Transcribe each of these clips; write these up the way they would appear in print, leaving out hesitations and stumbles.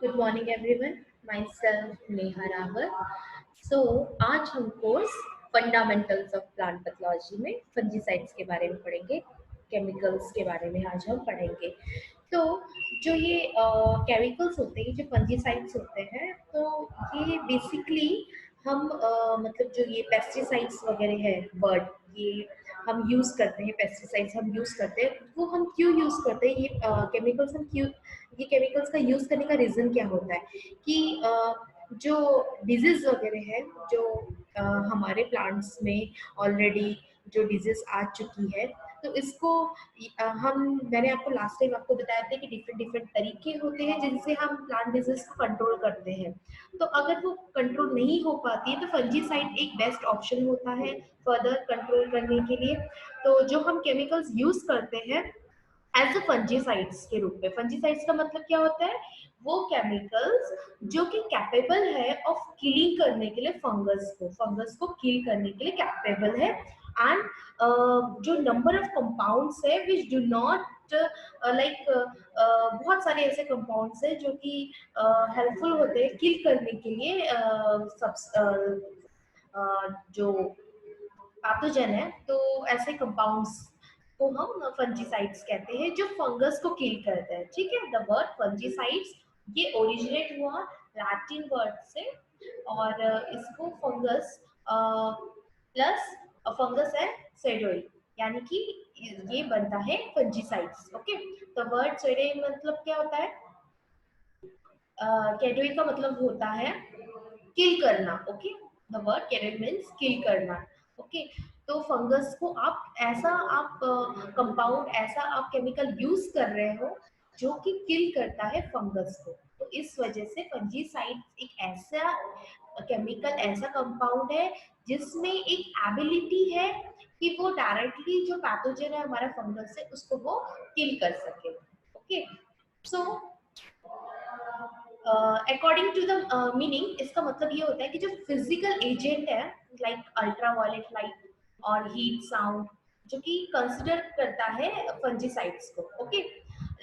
Good morning everyone, my self Neha Rawat. So आज हम course fundamentals of plant pathology में fungicides के बारे में पढ़ेंगे, केमिकल्स के बारे में आज हम पढ़ेंगे। तो जो ये केमिकल्स होते हैं, जो फंजीसाइड्स होते हैं, तो ये बेसिकली हम मतलब जो ये पेस्टिसाइड्स वगैरह है वर्ड, ये हम यूज़ करते हैं, पेस्टिसाइड्स हम यूज़ करते हैं, वो हम क्यों यूज़ करते हैं, ये केमिकल्स हम क्यों, ये केमिकल्स का यूज़ करने का रीज़न क्या होता है कि जो डिजीज़ वगैरह है, जो हमारे प्लांट्स में ऑलरेडी जो डिजीज़ आ चुकी है, तो इसको हम, मैंने आपको लास्ट टाइम आपको बताया था कि डिफरेंट डिफरेंट तरीके होते हैं जिनसे हम प्लांट डिजीज को कंट्रोल करते हैं। तो अगर वो कंट्रोल नहीं हो पाती है तो फंजीसाइड एक बेस्ट ऑप्शन होता है फर्दर कंट्रोल करने के लिए। तो जो हम केमिकल्स यूज करते हैं एज अ फंजीसाइड्स के रूप में, फंजीसाइड्स का मतलब क्या होता है, वो केमिकल्स जो कि कैपेबल है ऑफ किलिंग करने के लिए, फंगस को किल करने के लिए कैपेबल है। एंड जो नंबर ऑफ कंपाउंड्स है विच डू नॉट लाइक, बहुत सारे ऐसे कंपाउंड्स है जो कि हेल्पफुल होते हैं किल करने के लिए जो पैथोजन है। तो ऐसे कंपाउंड्स को हम फंजीसाइड्स कहते हैं जो फंगस को किल करते हैं। ठीक है, द वर्ड फंजीसाइड्स ये ओरिजिनेट हुआ लैटिन वर्ड से, और इसको फंगस प्लस फंगस है सेडोई, यानी कि ये बनता है फंजीसाइड्स। ओके, तो वर्ड सेडोई मतलब क्या होता है, कैडोई का मतलब होता है किल करना। Okay, the word caret means kill करना। ओके, तो फंगस को आप ऐसा, आप कंपाउंड, ऐसा आप केमिकल यूज कर रहे हो जो कि किल करता है फंगस को। तो इस वजह से फंजीसाइड एक ऐसा केमिकल, ऐसा कंपाउंड है जिसमें एक एबिलिटी है कि वो डायरेक्टली जो पैथोजन है हमारा फंगस से, उसको वो किल कर सके। Okay, so according to the meaning, इसका मतलब ये होता है कि जो फिजिकल एजेंट है लाइक अल्ट्रावायलेट लाइट और हीट साउंड, जो कि कंसिडर करता है फंजीसाइड्स को। ओके,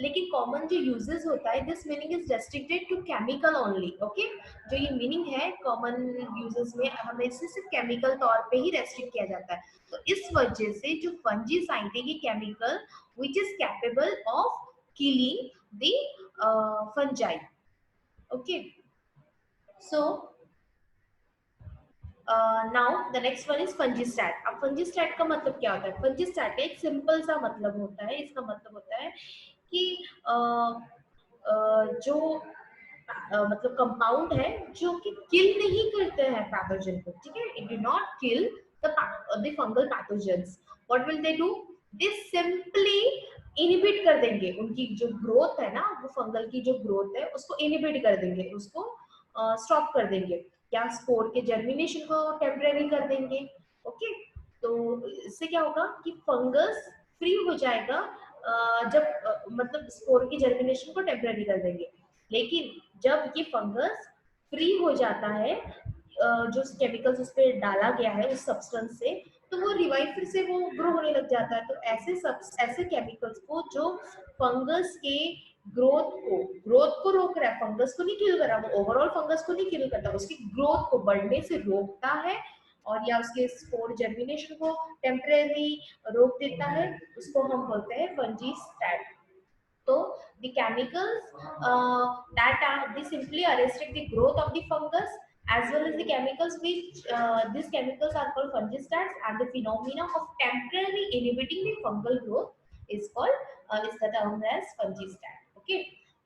लेकिन कॉमन जो यूजेस होता है, this meaning is restricted to chemical only. Okay, जो ये मीनिंग है कॉमन यूजेस में, हमें इसे सिर्फ केमिकल तौर पे ही रेस्ट्रिक्ट किया जाता है। तो इस वजह से जो फंजीसाइड है, ये chemical which is capable of killing the fungi. Okay, so now the next one is fungistat. अब फंजीस्टैट का मतलब क्या होता है, फंजीस्टैट का एक सिंपल सा मतलब होता है, इसका मतलब होता है कि जो मतलब कंपाउंड है जो कि किल नहीं करते हैं पैथोजन को। ठीक है, it do not kill the fungal pathogens. What will they do, they simply inhibit कर देंगे, उनकी जो ग्रोथ है ना, वो फंगल की जो ग्रोथ है उसको इनिबिट कर देंगे, उसको स्टॉप कर देंगे, या स्पोर के जर्मिनेशन को टेम्परेरी कर देंगे। ओके, तो इससे क्या होगा कि फंगस फ्री हो जाएगा, जब मतलब स्पोर की जर्मिनेशन को टेम्परेरी कर देंगे। लेकिन जब ये फंगस फ्री हो जाता है, जो केमिकल्स उस पर डाला गया है उस सब्सटेंस से, तो वो रिवाइव फिर से वो ग्रो होने लग जाता है। तो ऐसे केमिकल्स को जो फंगस के ग्रोथ को रोक रहा है, फंगस को नहीं किल कर रहा, वो ओवरऑल फंगस को नहीं किल करता, उसकी ग्रोथ को बढ़ने से रोकता है, और या उसके स्पोर जर्मिनेशन को टेम्परेरी रोक देता है, उसको हम बोलते हैं फंजीस्टैट। So the chemicals that are, they simply restrict the growth of the fungus, as well as the chemicals which these chemicals are called fungistats, and the phenomena of temporarily inhibiting the fungal growth is called is the term as fungistat. Okay,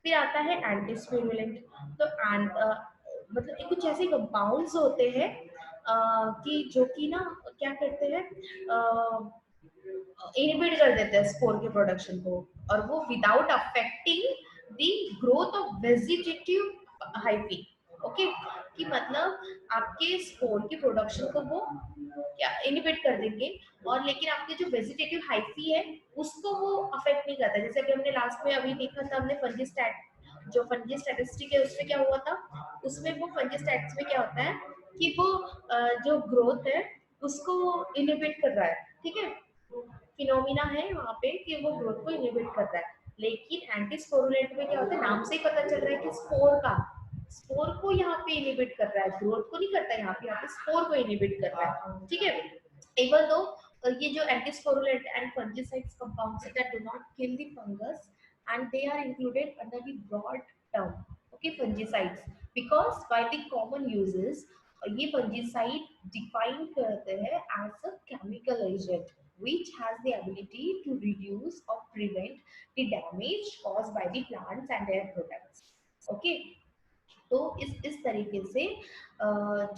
फिर आता है एंटीस्पिरुलेंट। तो मतलब एक कुछ ऐसे compounds होते हैं कि जो कि ना क्या करते हैं, इनहिबिट कर देते हैं स्पोर के प्रोडक्शन को, और वो without affecting the growth of vegetative hyphae. Okay, कि मतलब आपके स्पोर के प्रोडक्शन को वो क्या इनहिबिट कर देंगे, और लेकिन आपके जो वेजिटेटिव हाइफी है उसको वो अफेक्ट नहीं करता। जैसे कि हमने लास्ट में अभी देखा था, हमने फंजीस्टैट, जो फंजी स्टैटिस्टिक है उसमें क्या हुआ था, उसमें वो फंजीस्टैट्स में क्या होता है कि वो जो ग्रोथ है उसको इनहिबिट कर रहा है। ठीक है, फिनोमिना है वहाँ पे कि वो ग्रोथ को इनहिबिट कर रहा है। लेकिन एंटीस्पोरुलेंट में क्या होता है, नाम से ही पता चल रहा है कि स्पोर को यहाँ पे इनिबिट कर रहा है, ग्रोथ को नहीं करता है, यहाँ पे स्पोर को इनिबिट कर रहा है, ठीक है। इवन दो ये जो antisporulant and fungicides compounds that do not kill the fungus and they are included under the broad term, okay, fungicides, because by the common uses ये फंजीसाइड डिफाइन करते हैं as a chemical agent which has the ability to reduce or prevent the damage caused by the plants and their products, okay। तो इस तरीके से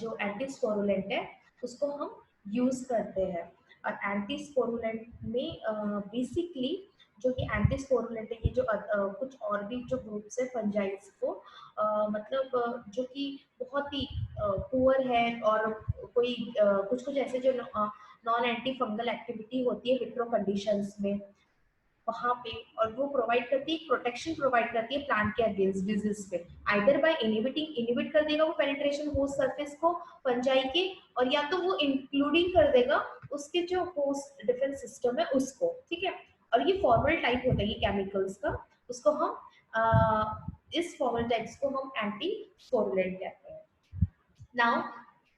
जो एंटीस्पोरुलेंट है उसको हम यूज करते हैं। और एंटीस्पोरुलेंट में बेसिकली जो कि एंटीस्पोरुलेंट है, ये जो कुछ और भी जो ग्रुप्स है फंजाइड्स को मतलब जो कि बहुत ही पुअर है, और कोई कुछ कुछ ऐसे जो नॉन एंटी फंगल एक्टिविटी होती है विट्रो कंडीशंस में वहां पे, और वो प्रोवाइड करती है प्रोटेक्शन, प्रोवाइड करती है प्लांट के अगेंस्ट डिजीज पे, आइदर बाय इनिबिट कर देगा वो पेनिट्रेशन होस्ट सरफेस को फंजाई के, और या तो वो इंक्लूडिंग कर देगा उसके जो होस्ट डिफेंस सिस्टम है उसको, ठीक है। और ये फॉर्मल टाइप होता है ये केमिकल्स का, उसको हम इस फॉर्मल टाइप्स को हम एंटी स्पोरुलेंट कहते हैं। Now,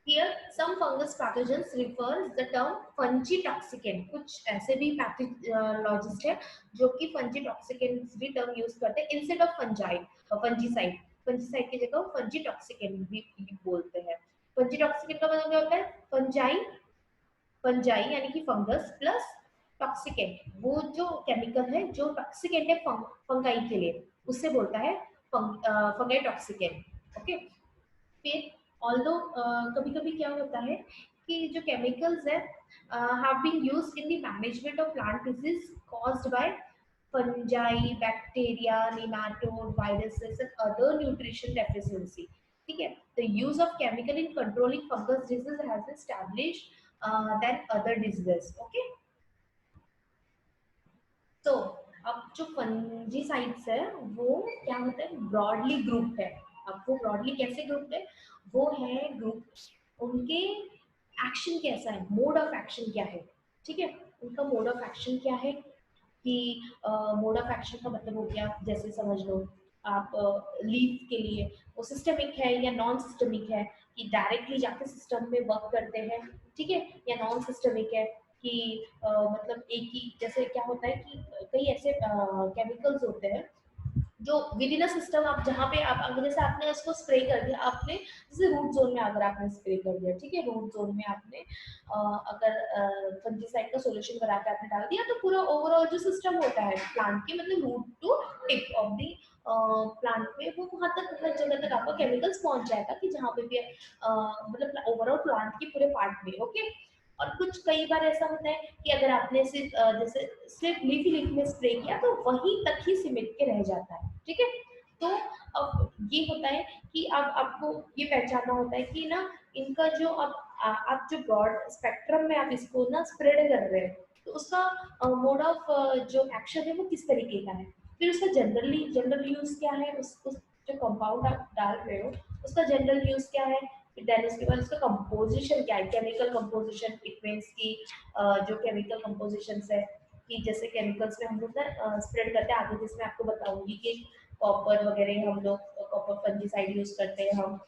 here some fungus pathogens refers the term fungitoxicant। कुछ ऐसे भी पैथोलॉजिस्ट है जो कि fungitoxicant भी टर्म यूज करते हैं इंस्टेड ऑफ फंजीसाइड। फंजीसाइड की जगह fungitoxicant भी बोलते हैं। fungitoxicant का मतलब क्या होता है, फंजाई, फंजाई यानी कि फंगस प्लस टॉक्सिकेंट, वो जो केमिकल है जो टॉक्सिकेंट है फंगाई के लिए, उससे बोलता है फंगाई टॉक्सिकेंट, ओके। फिर ऑल्दो कभी कभी क्या होता है कि जो केमिकल्स है have been used in the management of plant disease caused by fungi, bacteria, nematode, viruses and other nutrition deficiency, ठीक है। The use of chemical in controlling fungus disease has established then other diseases, okay. तो अब जो fungicides है वो क्या होता है, ब्रॉडली ग्रुप है। अब वो ब्रॉडली कैसे ग्रुप है, वो है ग्रुप, उनके एक्शन कैसा है, मोड ऑफ एक्शन क्या है, ठीक है। उनका मोड ऑफ एक्शन क्या है कि मोड ऑफ एक्शन का मतलब हो गया, जैसे समझ लो आप लीफ के लिए वो सिस्टमिक है या नॉन सिस्टमिक है, कि डायरेक्टली जाके सिस्टम में वर्क करते हैं, ठीक है, या नॉन सिस्टमिक है कि मतलब एक ही, जैसे क्या होता है कि कई ऐसे केमिकल्स होते हैं जो विद इन अ सिस्टम, आप जहाँ पे आप अगर जैसे आपने इसको स्प्रे कर दिया, आपने जैसे रूट जोन में अगर आपने स्प्रे कर दिया, ठीक है, रूट जोन में आपने अगर फंजीसाइड का सॉल्यूशन बना के आपने डाल दिया, तो पूरा ओवरऑल जो सिस्टम होता है प्लांट के, मतलब root to tip of the plant में, वो वहां तक हर जगह तक आपका केमिकल्स पहुंच जाएगा कि जहाँ पे भी मतलब ओवरऑल प्लांट के पूरे पार्ट में, ओके। और कुछ कई बार ऐसा होता है कि अगर आपने सिर्फ जैसे सिर्फ लीफ ही लीफ में स्प्रे किया तो वहीं तक ही सिमट के रह जाता है, ठीक है। तो अब ये होता है कि अब आपको ये पहचानना होता है कि ना इनका जो अब आप जो ब्रॉड स्पेक्ट्रम में आप इसको ना स्प्रेड कर रहे हैं, तो उसका मोड ऑफ जो एक्शन है वो किस तरीके का है, फिर उसका जनरल यूज क्या है, उस जो कंपाउंड आप डाल रहे हो उसका जनरल यूज क्या है, देन उसके बाद उसका कंपोजिशन क्या है, केमिकल कंपोजिशन, इट मीन्स की जो केमिकल कंपोजिशंस है, कि जैसे केमिकल्स में हम लोग ना स्प्रेड करते हैं आगे, जिसमें आपको बताऊंगी कि कॉपर वगैरह हम लोग कॉपर फंजीसाइड यूज करते हैं हम,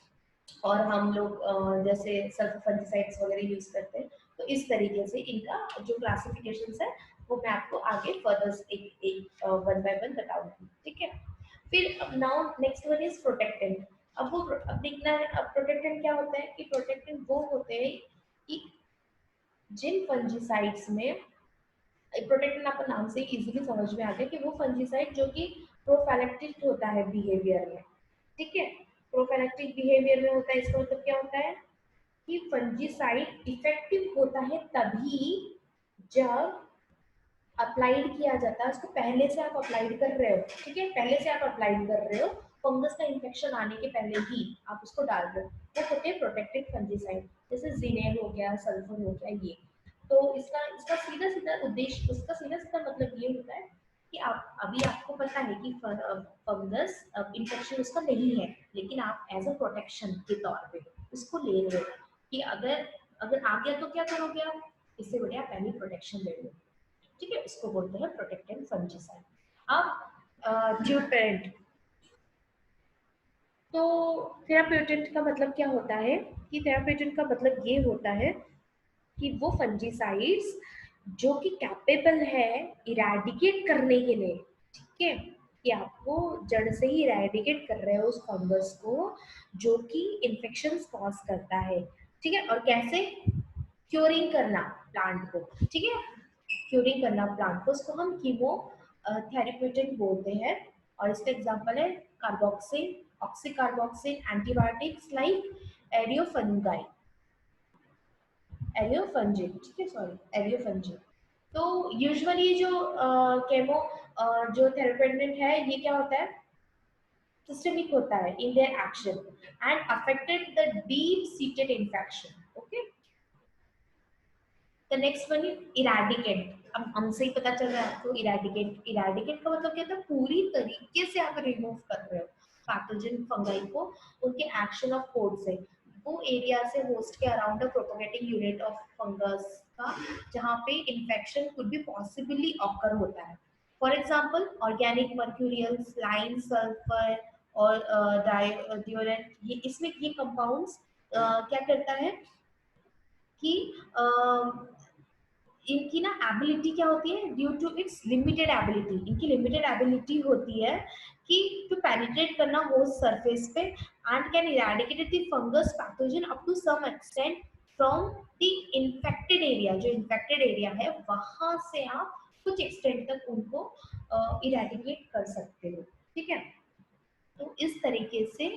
और हम लोग जैसे सल्फर फंजीसाइड्स वगैरह यूज करते हैं। तो इस तरीके से इनका जो क्लासिफिकेशंस है वो मैं आपको आगे फर्दर एक एक वन बाय वन बताऊंगी, ठीक है। फिर now next one is protectant. अब देखना है अब प्रोटेक्टेंट क्या होता है, कि प्रोटेक्टेंट वो होते हैं कि जिन फंजीसाइड्स में, प्रोटेक्टेंट आपको नाम से इजीली समझ में आ गया कि वो फंजीसाइड जो कि प्रोफैलेक्टिक होता है बिहेवियर में, ठीक है। प्रोफैलेक्टिक बिहेवियर में होता है, इसका मतलब क्या होता है कि फंजीसाइड इफेक्टिव होता है तभी जब अप्लाइड किया जाता है उसको, पहले से आप अप्लाइड कर रहे हो, ठीक है, पहले से आप अप्लाइड कर रहे हो, फंगस का इन्फेक्शन आने के पहले ही आप उसको डाल रहे हो, वो होते हैं प्रोटेक्टेड फंजीसाइड, जैसे जीनेल हो गया, सल्फर हो गया, ये। तो इसका इसका सीधा सीधा उद्देश्य, उसका सीधा सीधा मतलब ये होता है कि आप अभी आपको पता है कि फंगस इन्फेक्शन उसका नहीं है, लेकिन आप एज अ प्रोटेक्शन के तौर पे उसको ले रहे हो, कि अगर अगर आ गया तो क्या करोगे आप, इससे बढ़िया पहले प्रोटेक्शन ले लो, ठीक है, इसको बोलते हैं प्रोटेक्टेंट फंजीसाइड। अब ट्यूपेंट। तो थेराप्यूटेंट का मतलब क्या होता है कि थेराप्यूटेंट का मतलब ये होता है कि वो फंजीसाइड्स जो कि कैपेबल है इरेडिकेट करने के लिए, ठीक है, कि आपको जड़ से ही इरेडिकेट कर रहे हो उस फंगस को जो कि इन्फेक्शन कॉज करता है, ठीक है। और कैसे क्योरिंग करना प्लांट को, ठीक है, क्योरिंग करना प्लांट को, उसको हम कीमो थेरेप्यूटिक बोलते हैं। और इसका एग्जांपल है कार्बोक्सिन, ऑक्सीकार्बोक्सिन, एंटीबायोटिक्स लाइक एरियोफंगाई, एरियोफंजिन, ठीक है, सॉरी, एरियोफंजिन। तो यूजुअली जो केमो जो थेरेप्यूटिक है ये क्या होता है, सिस्टेमिक होता है in their action and affected the deep seated infection, okay. The next one is eradicate. अब हमसे ही पता चल रहा है आपको इरेडिकेट, इरेडिकेट का मतलब क्या होता है, पूरी तरीके से आप रिमूव कर रहे हो पैथोजन फंगाई को उनके एक्शन ऑफ कोड से, वो एरिया से होस्ट के around a propagating unit of fungus का जहाँ पे infection could be possibly occur होता है। For example organic mercurial, lime, sulphur और डिओरेंट, ये इसमें ये कंपाउंड्स क्या करता है कि इनकी ना एबिलिटी क्या होती है, due to its limited ability, इनकी लिमिटेड एबिलिटी होती है कि टू पेनिट्रेट करना होस्ट सरफेस पे and can eradicate the fungus pathogen up to some extent from the infected area, जो इन्फेक्टेड एरिया है वहां से आप कुछ एक्सटेंट तक उनको इरेडिकेट कर सकते हो, ठीक है। तो इस तरीके से,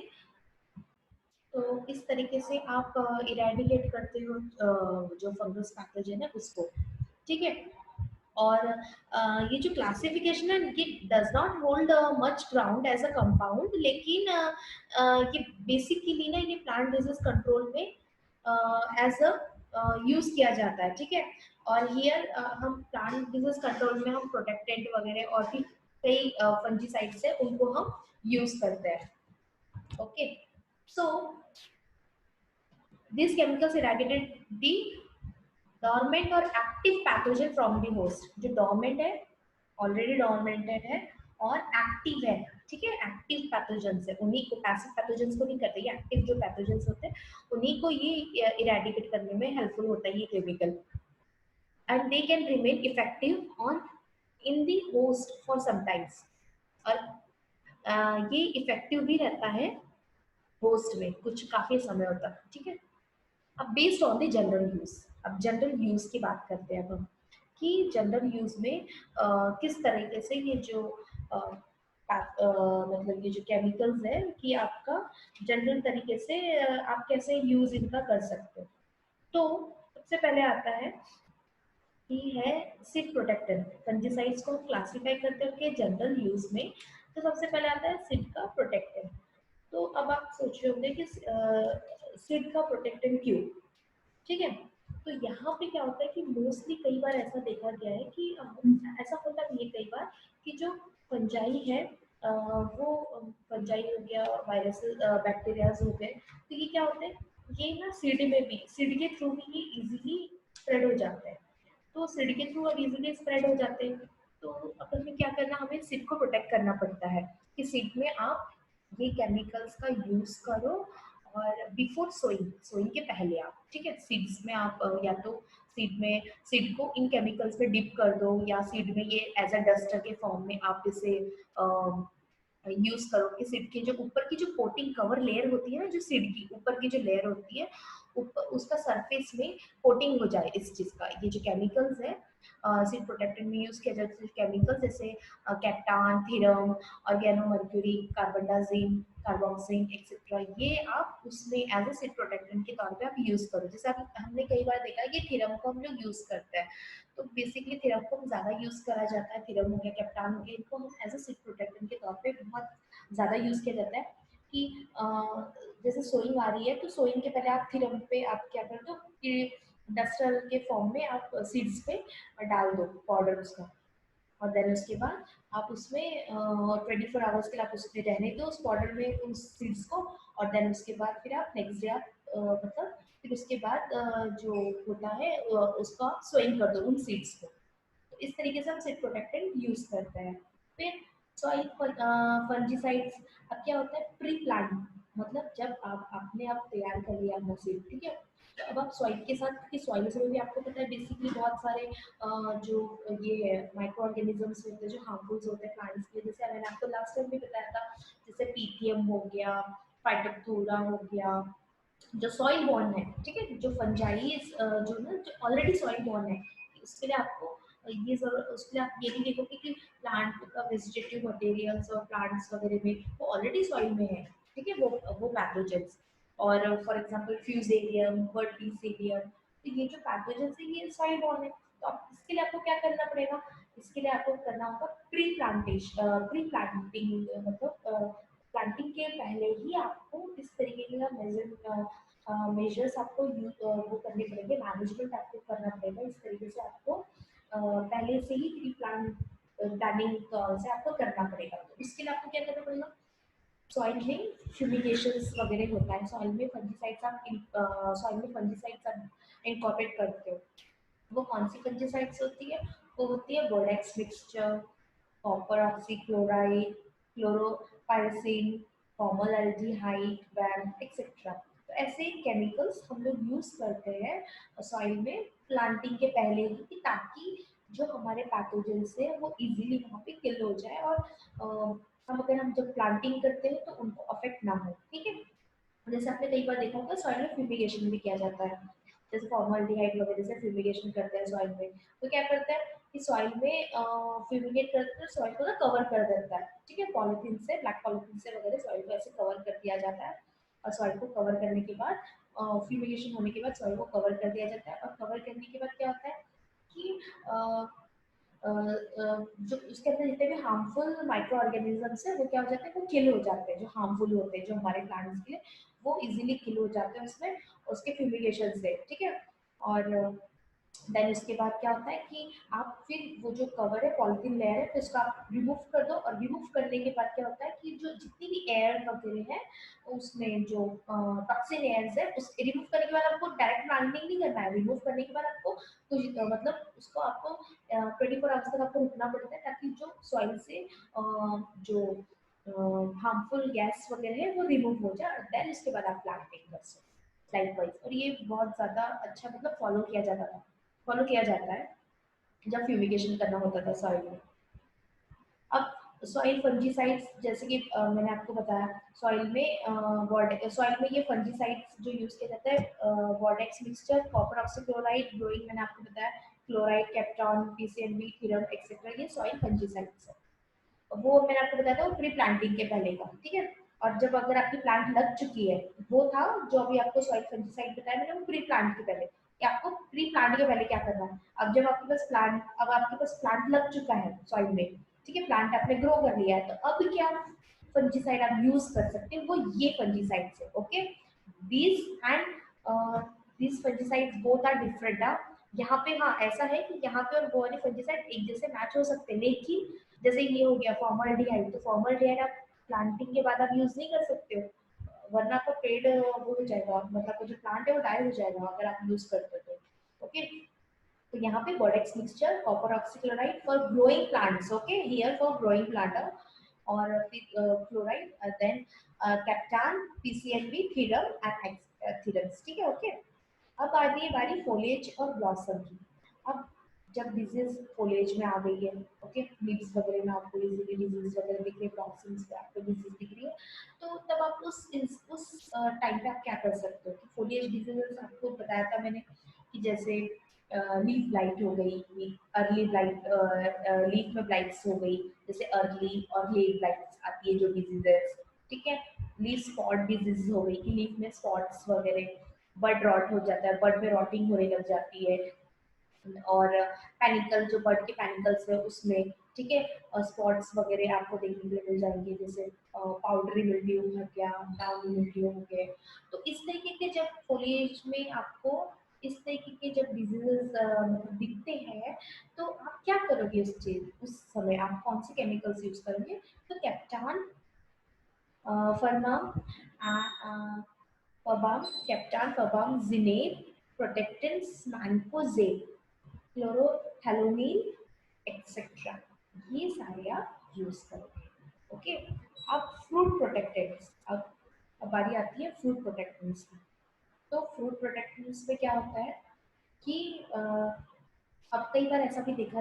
तो इस तरीके से आप इरेडिकेट करते हो जो फंगस पैथोजन है उसको, ठीक है। और ये जो क्लासिफिकेशन है ये does not hold much ground as a compound, लेकिन ये बेसिकली ना ये प्लांट डिजीज कंट्रोल में एज अ यूज किया जाता है, ठीक है। और हियर हम प्लांट डिजीज कंट्रोल में हम प्रोटेक्टेंट वगैरह और भी कई फंजीसाइड्स है उनको हम यूज करते हैं, okay. So this chemicals eradicate the dormant और active pathogen from the host, जो डोरमेंट है, ऑलरेडी डोरमेंटेड है, और एक्टिव है, ठीक है, एक्टिव पैथोजेंस है, उन्हीं को, पैसिव पैथोजेंस को नहीं करते, ये एक्टिव जो पैथोजेंस होते हैं उन्हीं को ये इरेडिकेट करने में हेल्पफुल होता है ये chemical, and they can remain effective on in the host for sometimes. और ये इफेक्टिव भी रहता है होस्ट में कुछ काफी समय तक, ठीक है। अब based on the general use, अब जनरल यूज की बात करते हैं अब हम कि जनरल यूज में किस तरीके से ये जो मतलब ये जो केमिकल्स है कि आपका जनरल तरीके से आप कैसे यूज इनका कर सकते हो। तो सबसे पहले आता है कि है सीड प्रोटेक्टेंट, फंजीसाइड्स को क्लासिफाई करते हैं जनरल यूज में। तो सबसे पहले आता है सीड का प्रोटेक्टेंट। तो अब आप सोच रहे होंगे कि सीड का प्रोटेक्टेंट क्यों, ठीक है। तो यहाँ पे क्या होता है कि मोस्टली कई बार ऐसा देखा गया है कि ऐसा होता भी है कई बार कि जो फंजाई है वो फंजाई हो गया, वायरस, बैक्टीरियाज हो गए, तो ये क्या होते हैं, ये ना सीड में भी, सीड के थ्रू भी ये इजीली स्प्रेड हो जाते हैं। तो सीड के थ्रू अब इजीली स्प्रेड हो जाते हैं, तो अब हमें क्या करना, हमें सीड को प्रोटेक्ट करना पड़ता है कि सीड में आप ये केमिकल्स का यूज करो, और बिफोर सोइंग, सोइंग के पहले आप, ठीक है, सीड्स में आप या तो सीड में, सीड को इन केमिकल्स में डिप कर दो, या सीड में ये एज अ डस्टर के फॉर्म में आप इसे यूज करो कि सीड के जो ऊपर की जो कोटिंग कवर लेयर होती है ना, जो सीड की ऊपर की जो लेयर होती है ऊपर उसका सरफेस में कोटिंग हो जाए इस चीज का, ये जो केमिकल्स है सीड प्रोटेक्टेंट में यूज किया जाता है केमिकल्स जैसे captan, thiram, organomercury, carbendazim, carboxin etcetera, ये आप उसमें एज ए सीड प्रोटेक्टेंट के तौर पे आप यूज करो। जैसे आप, हमने कई बार देखा है कि थीरम को हम लोग यूज करते हैं, तो बेसिकली थीरम को ज्यादा यूज करा जाता है, थीरम हो गया, कैप्टान हो गया, इनको हम एज ए सीड प्रोटेक्टेंट के तौर पे बहुत ज्यादा यूज किया जाता है कि जैसे सोइंग आ रही है तो सोइंग के पहले आप थीरम पे आप क्या करते हो कि डस्टर के फॉर्म में आप सीड्स पे डाल दो पाउडर उसका, और देन उसके बाद आप उसमें 24 आवर्स के लिए आप उसमें रहने दो उस पाउडर में उस सीड्स को, और देन उसके बाद फिर आप नेक्स्ट डे आप मतलब फिर उसके बाद जो होता है उसका सोइंग कर दो उन सीड्स को। तो इस तरीके से हम सीड प्रोटेक्टेंट यूज करते हैं। फिर सॉइल फंजीसाइड्स अब क्या होता है, प्री प्लांट, मतलब जब आप आपने आप तैयार कर लिया अपना सीड, ठीक है, तो अब आप सॉइल के साथ, क्योंकि सॉइल से भी आपको पता है बेसिकली बहुत सारे जो ये है माइक्रो ऑर्गेनिजम्स होते हैं जो हार्मफुल होते हैं प्लांट्स के लिए, जैसे मैंने आपको लास्ट टाइम भी बताया था, जैसे पीथियम हो गया, फाइटोप्थोरा हो गया, जो सॉइल बॉर्न है, ठीक है, जो फंजाइज जो ना जो ऑलरेडी सॉइल बॉर्न है, उसके लिए आपको ये जरूर, उसके लिए आप ये नहीं देखोगे कि प्लांट का वेजिटेटिव मटेरियल्स और प्लांट्स वगैरह में वो ऑलरेडी सॉइल में है, ठीक है, वो पैथोजेंस, और फॉर एग्जांपल फ्यूजेरियम, वर्टिसेरियम, तो ये जो पैथोजेंस है ये सॉइल बॉर्न है, तो आप इसके लिए आपको क्या करना पड़ेगा, इसके लिए आपको करना होगा प्री प्लांटिंग, मतलब प्लांटिंग के पहले ही आपको इस तरीके का मेजर्स आपको वो करने पड़ेंगे, मैनेजमेंट आपको करना पड़ेगा, इस तरीके से आपको पहले से ही प्री प्लान प्लानिंग से आपको करना पड़ेगा, तो इसके लिए आपको क्या करना पड़ेगा, सॉइल में फ्यूमिगेशंस वगैरह होता है, सॉइल में फंजीसाइड्स आप इनकॉर्पोरेट करते हो, वो कौन सी फंजीसाइड्स होती है, वो होती है borax mixture, copper oxychloride, chloropicrin, formaldehyde, vam etcetera, तो ऐसे केमिकल्स हम लोग यूज करते हैं सॉइल में प्लांटिंग के पहले ही, कि ताकि जो हमारे पैथोजेंस है वो इजीली वहाँ पे किल हो जाए, और हम जब प्लांटिंग करते हैं तो उनको अफेक्ट ना हो, ठीक है। जैसे आपने कई बार देखा होगा सॉइल में फ्यूमिगेशन भी किया जाता है, जैसे फॉर्मल्डिहाइड वगैरह से फ्यूमिगेशन करते हैं सॉइल में, तो क्या करता है कि सॉइल में फ्यूमिगेट करते हैं, सॉइल को ना कवर कर देता है, ठीक है, पॉलिथीन से, ब्लैक पॉलिथीन से वगैरह सॉइल को ऐसे कवर कर दिया जाता है, और सॉइल को कवर करने के बाद फ्यूमिगेशन होने के बाद सॉइल को कवर कर दिया जाता है, और कवर करने के बाद क्या होता है कि जो उसके अंदर जितने भी हार्मफुल माइक्रो ऑर्गेनिजम्स है वो क्या हो जाते हैं, वो किल हो जाते हैं, जो हार्मफुल होते हैं जो हमारे प्लांट्स के लिए, वो इजीली किल हो जाते हैं उसमें, उसके फ्यूमिगेशन से, ठीक है। और देन उसके बाद क्या होता है कि आप फिर वो जो कवर है पॉलिथीन लेयर है तो इसको आप रिमूव कर दो, और रिमूव करने के बाद क्या होता है कि जो जितनी भी एयर वगैरह है उसमें जो टॉक्सिन एयर्स है, उस रिमूव करने के बाद आपको डायरेक्ट प्लांटिंग नहीं करना है, रिमूव करने के बाद आपको कुछ मतलब उसको आपको 24 आवर्स तक आपको रुकना पड़ता है, ताकि जो सॉइल से जो हार्मफुल गैस वगैरह है वो रिमूव हो जाए, और देन उसके बाद आप प्लांटिंग कर सकते लाइक वाइज, और ये बहुत ज़्यादा अच्छा मतलब फॉलो किया जाता है जब फ्यूमिगेशन करना होता था सॉइल में। अब सॉइल फंजीसाइड्स जैसे कि मैंने आपको बताया, सॉइल में ये फंजीसाइड्स जो यूज किया जाता है, वॉर्डेक्स मिक्सचर, कॉपर ऑक्सीक्लोराइड, ब्रोइंग मैंने आपको बताया, क्लोराइड, कैप्टॉन, पीसीएनबी, थीरम एक्सेट्रा, ये सॉइल फंजीसाइड्स है, वो मैंने आपको बताया था वो प्री प्लांटिंग के पहले का, ठीक है। और जब अगर आपकी प्लांट लग चुकी है, वो था जो अभी आपको सॉइल फंजीसाइड बताया मैंने, वो प्री प्लांट के पहले, कि आपको प्री प्लांट के पहले क्या करना है, अब आपके पास प्लांट लग चुका है सॉइल में, ठीक है, प्लांट आपने ग्रो कर लिया है, तो अब क्या फंजीसाइड आप यूज कर सकते हैं, वो ये फंजीसाइड्स है, okay. These and these fungicides both are different. यहाँ पे हाँ ऐसा है कि यहाँ पे और वो वाले फंजीसाइड एक जैसे मैच हो सकते हैं, लेकिन जैसे ये हो गया फॉर्मल्डिहाइड, तो फॉर्मल्डिहाइड आप प्लांटिंग के बाद आप यूज नहीं कर सकते हो, वरना आपका पेड़ वो हो जाएगा, मतलब आपका जो प्लांट है वो डाई हो जाएगा अगर आप यूज करते हो तो, ओके। तो यहाँ पे borax mixture, copper oxychloride for growing plants, okay, here for growing plant, और फिर chloride, then captan, PCNB, thiram and thirams, ठीक है, ओके। अब आती है बारी फोलिएज और ब्लॉसम की। अब जब डिजीज फोलिएज में आ गई है, ओके, लीव्स वगैरह में आपको इजीली डिजीज वगैरह दिख रही है, ब्लॉसम्स पे आपको डिजीज दिख रही है, तो तब आप उस टाइम पे आप क्या कर सकते हो कि फोलिएज डिजीजेस आपको बताया था मैंने कि जैसे लीफ ब्लाइट हो गई, अर्ली ब्लाइट, लीफ में ब्लाइट्स हो गई, जैसे अर्ली और लेट ब्लाइट्स आती है जो डिजीजेस, ठीक है। लीफ स्पॉट डिजीज हो गई कि लीफ में स्पॉट्स वगैरह, बर्ड रॉट हो जाता है, बर्ड में रॉटिंग होने लग जाती है, और पैनिकल जो बर्ड के पैनिकल्स है उसमें, ठीक है, स्पॉट्स वगैरह आपको देखने के लिए मिल जाएंगे, जैसे पाउडरी मिल्ड्यू हो गया, डाउनी मिल्ड्यू हो गए, तो इस तरीके के जब फोलिएज में आपको इस तरीके के जब डिजीजेस दिखते हैं, तो आप क्या करोगे उस समय आप कौन से केमिकल्स यूज करोगे, तो captan, फरमाम, फबाम, captan, फबाम, Jeanette, प्रोटेक्टेंट्स, mancozeb, क्लोरोथैलोनील etcetera, ये सारे आप यूज करोगे। ओके। अब फ्रूट प्रोटेक्टेंट्स, अब बारी आती है फ्रूट प्रोटेक्टेंट्स की। तो फ्रूट प्रोटेक्टेंट्स में क्या होता है कि अब कई बार ऐसा भी देखा,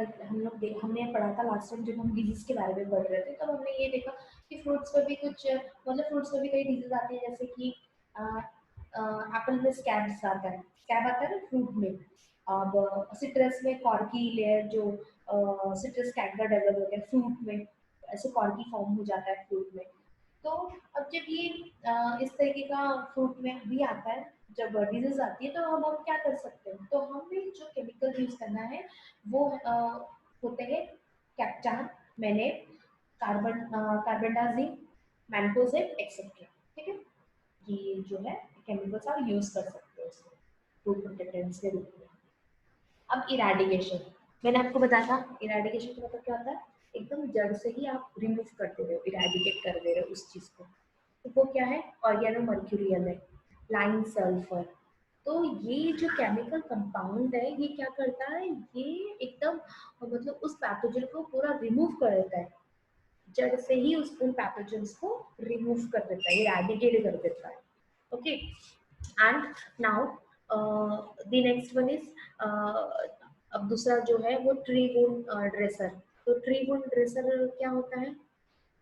हमने पढ़ा था लास्ट टाइम जब हम डिजीज के बारे में पढ़ रहे थे, तब हमने ये देखा कि फ्रूट्स में भी कुछ, मतलब फ्रूट्स में भी कई डिजीज आती है, जैसे कि एप्पल में स्कैब्स आता है, स्कैब आता है ना फ्रूट में। अब सिट्रस में कॉर्की लेयर, जो सिट्रस कैंकर डेवलप होता है फ्रूट में, ऐसे कॉर्की फॉर्म हो जाता है फ्रूट में। तो अब जब ये इस तरीके का फ्रूट में भी आता है, जब डिजीज आती है, तो हम क्या कर सकते हैं, तो हमें जो केमिकल यूज करना है वो होते हैं कैप्टान, मैंने कार्बन कार्बेंडाजिम, मैंकोजेब एक्सेट्रा। ठीक है, ये जो है केमिकल्स आप यूज कर सकते हो इसमें फूड प्रोटेक्टेंट्स के रूप में। अब इरेडिकेशन, मैंने आपको बताया था इरेडिकेशन का मतलब क्या होता है, एकदम जड़ से ही आप रिमूव कर दे रहे हो, इरेडिकेट कर दे रहे हो उस चीज को। तो वो क्या है, ऑर्गेनो मर्क्यूरियल है, लाइम सल्फर। तो ये जो केमिकल कंपाउंड है, ये क्या करता है, ये एकदम मतलब उस पैथोजन को पूरा रिमूव कर देता है, जड़ से ही उन पैथोजेंस को रिमूव कर देता है, इरेडिकेट कर देता है। Okay. And now the next one is, अब दूसरा जो है वो ट्री वुड ड्रेसर। तो ट्री वुड ड्रेसर क्या होता है,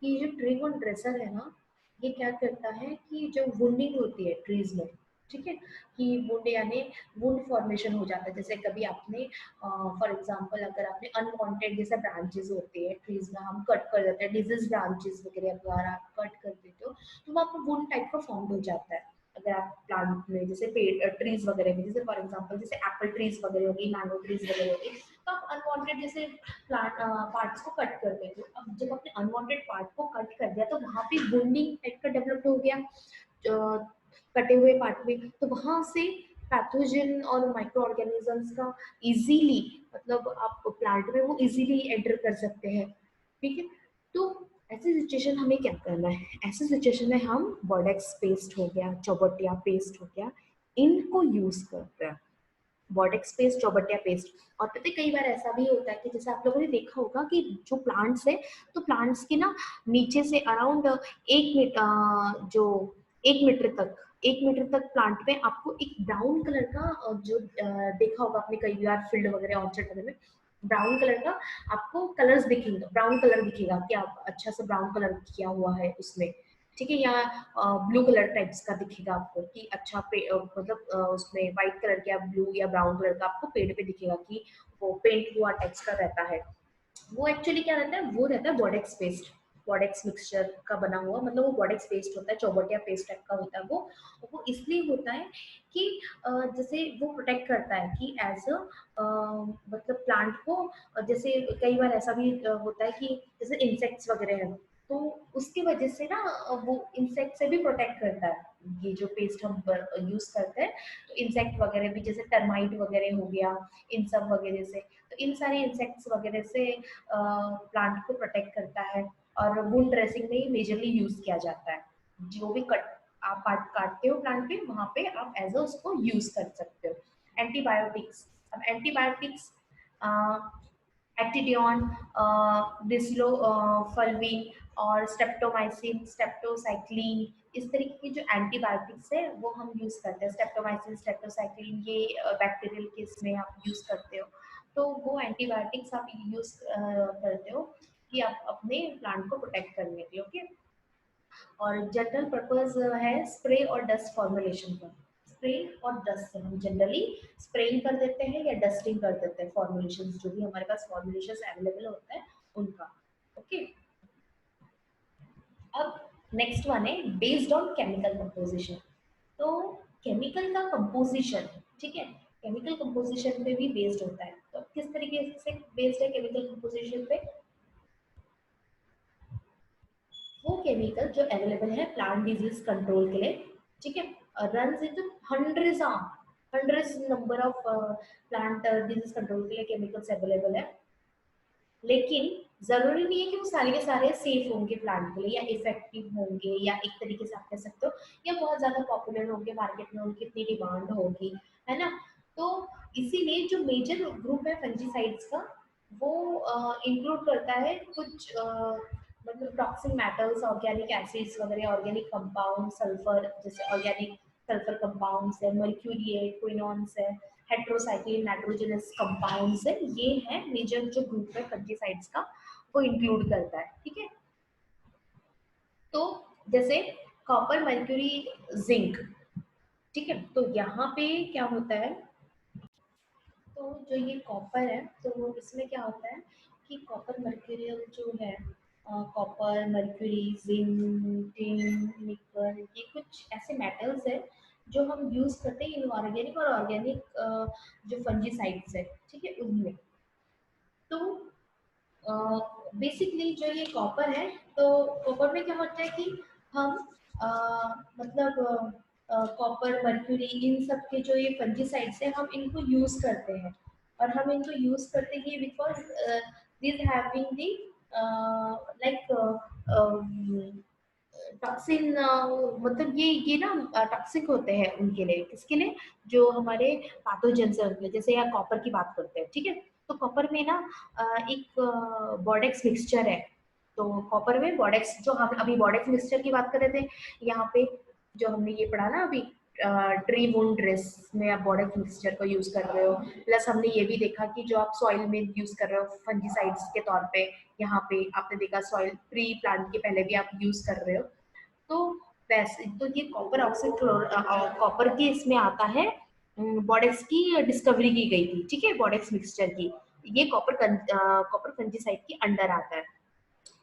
कि जो ट्री वुड ड्रेसर है ना, ये क्या करता है कि जो वुंडिंग होती है ट्रीज में, ठीक है, कि वुंड यानी वुंड फॉर्मेशन हो जाता है, जैसे कभी आपने फॉर एग्जांपल अगर आपने अनवांटेड जैसे ब्रांचेस होते हैं ट्रीज में, हम कट कर देते हैं डिजीज ब्रांचेस वगैरह, अगर आप कट कर देते हो तो वहाँ पर वुंड टाइप का फॉर्म हो जाता है। अगर आप प्लांट में जैसे पेड़ ट्रीज वगैरह में, जैसे फॉर एग्जांपल जैसे एप्पल ट्रीज वगैरह होगी, मैंगो ट्रीज वगैरह होगी, तो आप अनवांटेड जैसे प्लांट पार्ट्स को कट कर देते हो। अब जब आपने अनवांटेड पार्ट को कट कर दिया, तो वहां पे वुंडिंग टाइप का डेवलप हो गया कटे हुए पार्ट में, तो वहां से पैथोजन और माइक्रो ऑर्गेनिजम्स का इजीली, मतलब आप प्लांट में वो इजीली एंटर कर सकते हैं। ठीक है, तो ऐसी सिचुएशन हमें क्या करना है, ऐसी सिचुएशन में हम बॉडेक्स पेस्ट हो गया, चौबटिया पेस्ट हो गया, इनको यूज करते हैं। बॉडेक्स पेस्ट, चौबटिया पेस्ट। और पता है कई बार ऐसा भी होता है कि जैसे आप लोगों ने देखा होगा कि जो प्लांट्स है, तो प्लांट्स के ना नीचे से अराउंड 1 मीटर, जो 1 मीटर तक प्लांट में आपको एक ब्राउन कलर का जो देखा होगा आपने कई बार फील्ड वगैरह ऑर्चर्ड वगैरह में, ब्राउन कलर का आपको कलर्स दिखेंगे, ब्राउन कलर दिखेगा कि आप अच्छा से ब्राउन कलर किया हुआ है उसमें। ठीक है, या ब्लू कलर टाइप्स का दिखेगा आपको कि अच्छा मतलब उसमें व्हाइट कलर का ब्लू या ब्राउन कलर का आपको पेड़ पे दिखेगा कि वो पेंट हुआ टाइप्स का रहता है। वो एक्चुअली क्या रहता है, वो रहता है बॉडेक्स पेस्ट, बॉडेक्स मिक्सचर का बना हुआ, मतलब वो बॉडेक्स पेस्ट होता है, चौबटिया पेस्ट टाइप का होता है वो इसलिए होता है कि जैसे वो प्रोटेक्ट करता है कि एज अ मतलब प्लांट को, जैसे कई बार ऐसा भी होता है कि जैसे इंसेक्ट्स वगैरह है, तो उसकी वजह से ना वो इंसेक्ट से भी प्रोटेक्ट करता है। ये जो पेस्ट हम यूज करते हैं, तो इंसेक्ट वगैरह भी, जैसे टर्माइट वगैरह हो गया, इन सब वगैरह से, तो इन सारे इंसेक्ट्स वगैरह से प्लांट को प्रोटेक्ट करता है। और वुंड ड्रेसिंग में मेजरली यूज किया जाता है, जो भी कट आप पार्ट काटते हो प्लांट पे, वहां पे आप एज अ उसको यूज कर सकते हो। एंटीबायोटिक्स, अब एंटीबायोटिक्स एक्टिडियन, डिस्लोफल्विन और स्टेप्टोमाइसिन, स्टेप्टोसाइक्लिन, इस तरीके की जो एंटीबायोटिक्स है वो हम यूज करते हैं। स्टेप्टोमाइसिन, स्टेप्टोसाइक्लिन, ये बैक्टीरियल केस में आप यूज करते हो। तो वो एंटीबायोटिक्स आप यूज करते हो कि आप अपने प्लांट को प्रोटेक्ट करने के लिए। ओके। और जनरल पर्पस है स्प्रे और डस्ट फॉर्मुलेशन का। स्प्रे और डस्ट से हम जनरली स्प्रेइंग कर देते हैं या डस्टिंग कर देते हैं, फॉर्मुलेशन जो भी हमारे पास फॉर्मुलेशन अवेलेबल होता है उनका। ओके। अब नेक्स्ट वन है बेस्ड ऑन केमिकल कंपोजिशन। तो केमिकल का कंपोजिशन, ठीक है, केमिकल कंपोजिशन पे भी बेस्ड होता है। तो किस तरीके से बेस्ड है केमिकल कंपोजिशन पे, वो केमिकल जो अवेलेबल है प्लांट डिजीज कंट्रोल के लिए, ठीक है, run into hundreds hundreds number of plant disease control के लिए केमिकल्स अवेलेबल है। लेकिन जरूरी नहीं है कि वो सारे के सारे सेफ होंगे प्लांट के लिए, या इफेक्टिव होंगे, या एक तरीके से आप कह सकते हो या बहुत ज्यादा पॉपुलर होंगे मार्केट में, उनकी इतनी डिमांड होगी, है ना। तो इसीलिए जो मेजर ग्रुप है फंजीसाइड्स का, वो इंक्लूड करता है कुछ मतलब टॉक्सिक मेटल्स, ऑर्गेनिक एसिड्स वगैरह, ऑर्गेनिक कंपाउंड, सल्फर जैसे ऑर्गेनिक सल्फर कंपाउंड्स है, मर्क्यूरी है, क्विनॉन्स है, हेट्रोसाइक्लिन नाइट्रोजनस कंपाउंड्स है, ये है मेजर जो ग्रुप है फंजीसाइड्स का, वो इंक्लूड करता है। ठीक है, तो जैसे कॉपर, मर्क्यूरी, जिंक। ठीक है, तो यहाँ पे क्या होता है, तो जो ये कॉपर है तो वो इसमें क्या होता है कि कॉपर मर्क्यूरियल जो है, कॉपर, मर्क्यूरी, जिंक, टिन, निकल, ये कुछ ऐसे मेटल्स है जो हम यूज करते हैं इनऑर्गेनिक और ऑर्गेनिक जो फंजीसाइड्स है, ठीक है, उनमें। तो बेसिकली जो ये कॉपर है, तो कॉपर में क्या होता है कि हम अ, मतलब कॉपर, मर्क्यूरी, इन सब के जो ये फंजीसाइड्स है हम इनको यूज करते हैं, और हम इनको यूज करते हैं because this having the like toxin, मतलब ये ना टॉक्सिक होते हैं उनके लिए, किसके लिए, जो हमारे पैथोजेंस है उनके लिए। जैसे यहाँ कॉपर की बात करते हैं, ठीक है, तो कॉपर में ना एक बॉडेक्स मिक्सचर है। तो कॉपर में बॉडेक्स, जो हम अभी बॉडेक्स मिक्सचर की बात कर रहे थे, यहाँ पे जो हमने ये पढ़ा ना अभी, ट्री वुंड ड्रेस में आप बॉडेक्स मिक्सचर को यूज कर रहे हो, प्लस हमने ये भी देखा कि जो आप सॉइल में यूज कर रहे हो फंजीसाइड्स के तौर पे, यहाँ पे आपने देखा सॉइल प्री प्लांट के पहले भी आप यूज कर रहे हो। तो वैसे तो ये कॉपर ऑक्साइड कॉपर के इसमें आता है, बॉडेक्स की डिस्कवरी की गई थी, ठीक है, बॉडेक्स मिक्सचर की, ये कॉपर फंजीसाइड के अंडर आता है।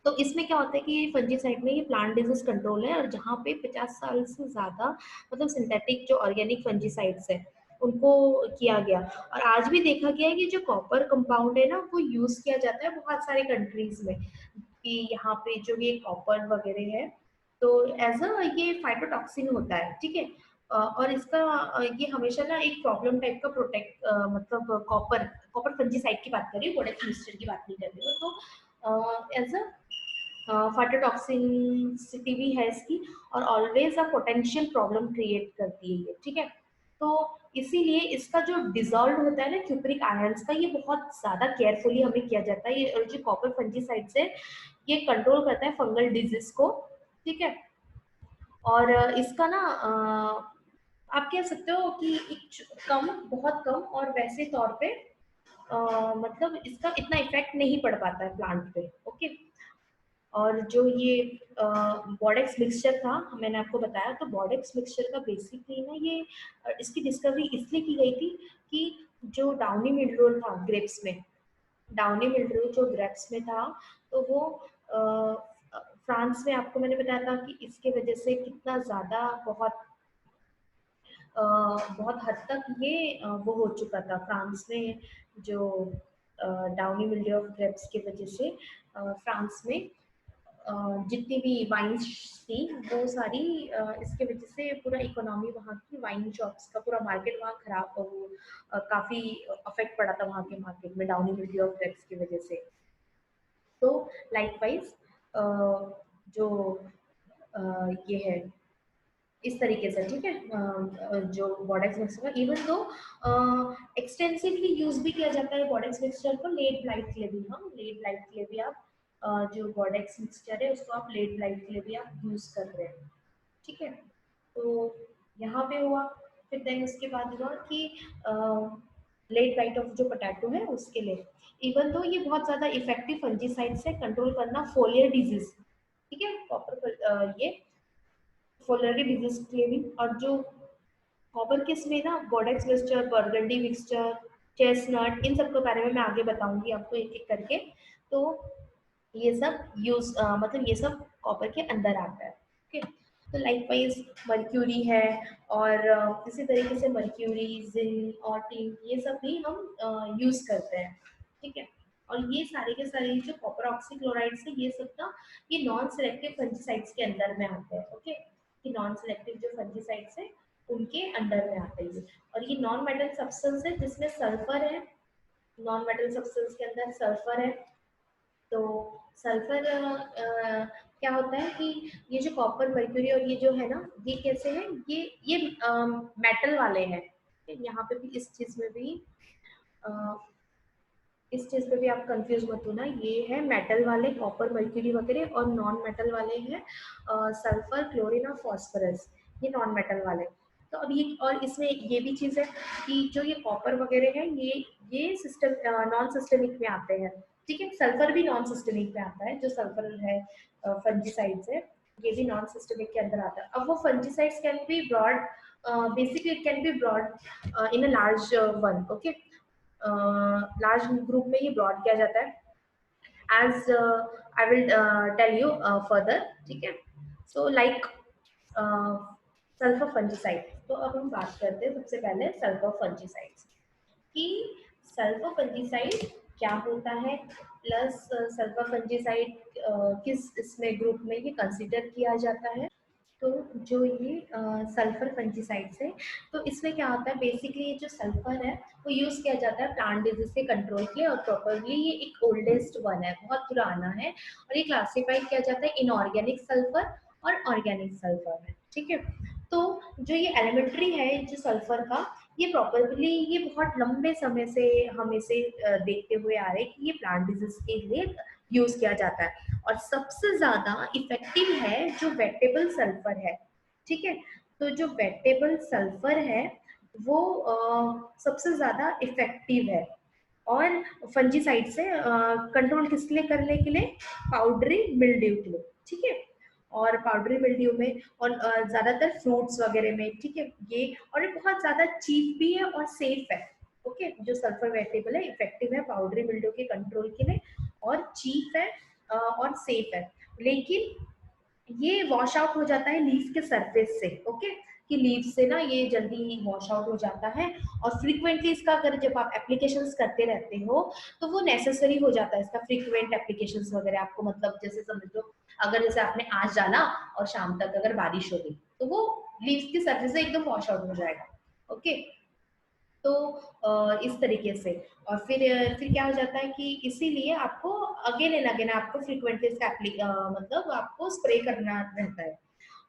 तो इसमें क्या होता है कि फंजीसाइड में ये प्लांट डिजीज कंट्रोल है, और जहाँ पे 50 साल से ज्यादा मतलब सिंथेटिक जो ऑर्गेनिक फंजीसाइड्स है उनको किया गया। और आज भी देखा गया है कि जो कॉपर कंपाउंड है ना वो यूज किया जाता है बहुत सारे कंट्रीज में, कि यहाँ पे जो ये कॉपर वगैरह है, तो एज अ ये फाइटोटॉक्सिन होता है, ठीक है। और इसका ये हमेशा ना एक प्रॉब्लम टाइप का प्रोटेक्ट, मतलब कॉपर कॉपर फंजीसाइड की बात कर रही हूँ, बोडेक्स मिक्सचर की बात नहीं कर रही हूँ। तो एज अ फाइटोटॉक्सिसिटी भी है इसकी, और always a potential problem create करती है ये, ठीक है। तो इसीलिए इसका जो डिजॉल्व होता है ना क्यूप्रिक आयंस का, ये बहुत ज्यादा केयरफुली हमें किया जाता है। ये और जो कॉपर फंजीसाइड्स है ये कंट्रोल करता है फंगल डिजीज को, ठीक है। और इसका ना आप कह सकते हो कि कम, बहुत कम और वैसे तौर पे मतलब इसका इतना इफेक्ट नहीं पड़ पाता है प्लांट पे, ओके। और जो ये बॉडेक्स मिक्सचर था मैंने आपको बताया, तो बॉडेक्स मिक्सचर का बेसिकली ना ये इसकी डिस्कवरी इसलिए की गई थी कि जो डाउनी मिनरल था ग्रेप्स में, डाउनी मिल्ड्यू जो ग्रेप्स में था, तो वो फ्रांस में, आपको मैंने बताया था कि इसके वजह से कितना ज़्यादा बहुत हद तक ये वो हो चुका था फ्रांस में, जो डाउनी मिल्ड्यू ऑफ ग्रेप्स की वजह से फ्रांस में जितनी भी वाइन्स थी वो सारी इसके वजह से पूरा इकोनॉमी वहाँ की वाइन शॉप्स का पूरा मार्केट वहाँ खराब, वो काफ़ी अफेक्ट पड़ा था वहाँ के मार्केट में डाउनी मिल्ड्यू ऑफ ग्रेप्स की वजह से। तो लाइकवाइज जो ये है इस तरीके से, ठीक है, जो बॉडेक्स मिक्सचर का इवन तो एक्सटेंसिवली यूज भी किया जाता है बॉडेक्स मिक्सचर को लेट ब्लाइट के लिए भी, हाँ लेट ब्लाइट के लिए भी आप जो बॉडेक्स मिक्सचर है उसको आप लेट ब्लाइट के लिए भी आप यूज कर रहे हैं, ठीक है। तो यहाँ पे हुआ, फिर देन उसके बाद हुआ कि लेट राइट ऑफ जो पोटैटो है उसके लिए, इवन तो ये बहुत ज्यादा इफेक्टिव फंजीसाइड से कंट्रोल करना फोलियर डिजीज, ठीक है, प्रॉपर ये फोलियर डिजीज के लिए भी। और जो कॉपर किस में ना बॉडेक्स मिक्सचर, बर्गंडी मिक्सचर, चेस्टनट, इन सब के बारे में मैं आगे बताऊंगी आपको एक एक करके। तो ये सब यूज मतलब ये सब कॉपर के अंदर आता है, ओके। तो लाइकवाइज मर्क्यूरी है, और इसी तरीके से मर्क्यूरी, जिंक और टिन, ये सब भी हम यूज करते हैं, ठीक है। और ये सारे के सारे जो कॉपर ऑक्सीक्लोराइड्स है ये सब ना ये नॉन सिलेक्टिव फंजीसाइड्स के अंदर में आते हैं, ओके। कि नॉन सिलेक्टिव जो फंजीसाइड्स है उनके अंडर में आते हैं। और ये नॉन मेटल सब्सटेंस है जिसमें सल्फर है, नॉन मेटल सब्सटेंस के अंदर सल्फर है। तो सल्फर क्या होता है कि ये जो कॉपर, मर्क्यूरी और ये जो है ना, ये कैसे है, ये मेटल वाले हैं। यहाँ पे भी इस चीज में भी इस चीज पे भी आप कंफ्यूज मत होना। ये है मेटल वाले, कॉपर, मर्क्यूरी वगैरह, और नॉन मेटल वाले हैं सल्फर, क्लोरीन और फॉस्फोरस, ये नॉन मेटल वाले। तो अब ये, और इसमें ये भी चीज है कि जो ये कॉपर वगैरह है ये सिस्टम नॉन सिस्टमिक में आते हैं, ठीक है। सल्फर भी नॉन सिस्टमिक में आता है, जो सल्फर है फंजीसाइड्स है, ये भी नॉन सिस्टमिक के अंदर आता है। अब वो fungicides can be broad, basically it can be broad in a large one, okay. Large group में ये ब्रॉड किया जाता है, as I will tell you further, ठीक है। सो लाइक सल्फर फंजीसाइड, तो अब हम बात करते हैं सबसे पहले सल्फर फंजीसाइड्स कि सल्फर फंजीसाइड क्या होता है, प्लस सल्फर फंजीसाइड किस इसमें ग्रुप में ये कंसिडर किया जाता है। तो जो ये सल्फर फंजीसाइड्स है, तो इसमें क्या होता है, बेसिकली ये जो सल्फर है वो यूज किया जाता है प्लांट डिजीज के कंट्रोल के लिए, और प्रॉपरली ये एक ओल्डेस्ट वन है, बहुत पुराना है, और ये क्लासिफाइड किया जाता है इनऑर्गेनिक सल्फर और ऑर्गेनिक सल्फर में, ठीक है। तो जो ये एलिमेंट्री है जो सल्फर का, ये प्रॉपरली ये बहुत लंबे समय से हम इसे देखते हुए आ रहे हैं कि ये प्लांट डिजीज के लिए यूज किया जाता है, और सबसे ज्यादा इफेक्टिव है जो वेटेबल सल्फर है, ठीक है। तो जो वेटेबल सल्फर है वो सबसे ज्यादा इफेक्टिव है, और फंजीसाइड से कंट्रोल किस लिए करने के लिए, पाउडरी मिल्ड्यू के लिए, ठीक है। और पाउडरी मिल्ड्यू में, और ज्यादातर फ्रूट्स वगैरह में, ठीक है ये, और ये बहुत ज्यादा चीप भी है और सेफ है, ओके। जो सल्फर वेटेबल है इफेक्टिव है पाउडरी मिल्ड्यू के कंट्रोल के लिए, और चीप है और सेफ है, लेकिन ये वॉश आउट हो जाता है लीफ के सरफेस से, ओके। कि लीफ से ना ये जल्दी वॉश आउट हो जाता है, और फ्रीक्वेंटली इसका अगर जब आप एप्लीकेशंस करते रहते हो तो वो नेसेसरी हो जाता है इसका फ्रीक्वेंट एप्लीकेशंस वगैरह आपको, मतलब जैसे समझ लो अगर जैसे आपने आज डाला और शाम तक अगर बारिश हो गई तो वो लीफ की सरफेस से एकदम वॉश आउट हो जाएगा, ओके। तो इस तरीके से, और फिर क्या हो जाता है कि इसीलिए आपको अगेन एंड अगेन आपको फ्रीक्वेंटली इसका मतलब आपको स्प्रे करना रहता है।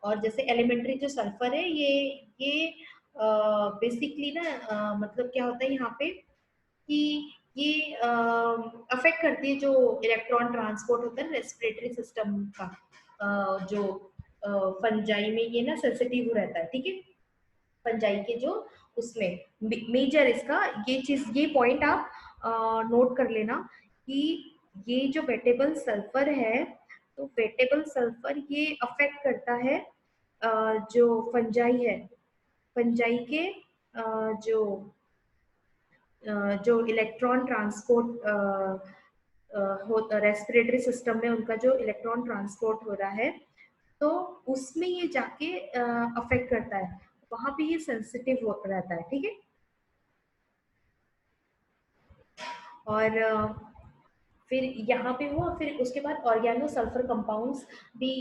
और जैसे एलिमेंट्री जो सल्फर है ये बेसिकली ना मतलब क्या होता है यहाँ पे कि ये अफेक्ट करती है जो इलेक्ट्रॉन ट्रांसपोर्ट होता है रेस्पिरेटरी सिस्टम का, जो फंजाई में ये ना सेंसिटिव रहता है, ठीक है। फंजाई के जो उसमें मेजर इसका ये चीज, ये पॉइंट आप नोट कर लेना कि ये जो वेटेबल सल्फर है, तो वेटेबल सल्फर ये अफेक्ट करता है जो फंजाई है, फंजाई के जो जो इलेक्ट्रॉन ट्रांसपोर्ट हो, रेस्पिरेटरी सिस्टम में उनका जो इलेक्ट्रॉन ट्रांसपोर्ट हो रहा है, तो उसमें ये जाके अफेक्ट करता है, वहां पे ये सेंसिटिव रहता है, ठीक है। और फिर यहाँ पे हुआ, फिर उसके बाद ऑर्गेनो सल्फर कंपाउंड्स भी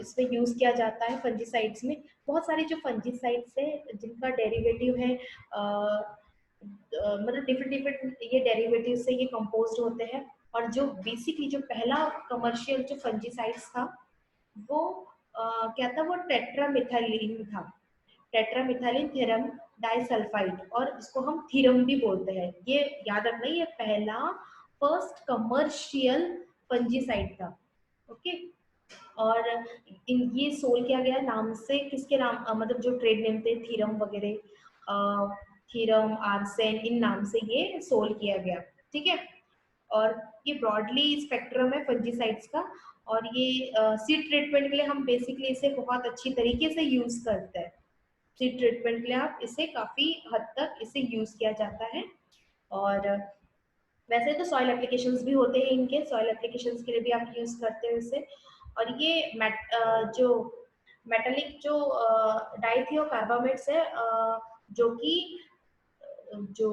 इसमें यूज किया जाता है फंजीसाइड्स में। बहुत सारे जो फंजीसाइड्स है जिनका डेरिवेटिव है मतलब डिफरेंट डिफरेंट ये डेरिवेटिव से ये कंपोज्ड होते हैं, और जो बेसिकली जो पहला कमर्शियल जो फंजीसाइड्स था वो क्या था, वो टेट्रामिथाइलिन था, टेट्रामिथाइलिन थेरम डाइसल्फाइड, और इसको हम थीरम भी बोलते हैं। ये याद रखना, ये पहला फर्स्ट कमर्शियल फंजीसाइड था, ओके। और ये सोल किया गया नाम से, किसके नाम मतलब जो ट्रेड नेम थे थीरम वगैरह, थीरम, आर्सेन, इन नाम से ये सोल किया गया, ठीक है। और ये ब्रॉडली स्पेक्ट्रम है फंजीसाइड्स का, और ये सीड ट्रीटमेंट के लिए हम बेसिकली इसे बहुत अच्छी तरीके से यूज करते हैं। सीड ट्रीटमेंट के लिए आप इसे काफी हद तक इसे यूज किया जाता है। और वैसे तो सॉइल एप्लीकेशंस भी होते हैं इनके, सॉइल एप्लीकेशंस के लिए भी आप यूज करते हो इसे। और ये जो मेटेलिक जो डाइथियो कार्बामेट्स है जो कि जो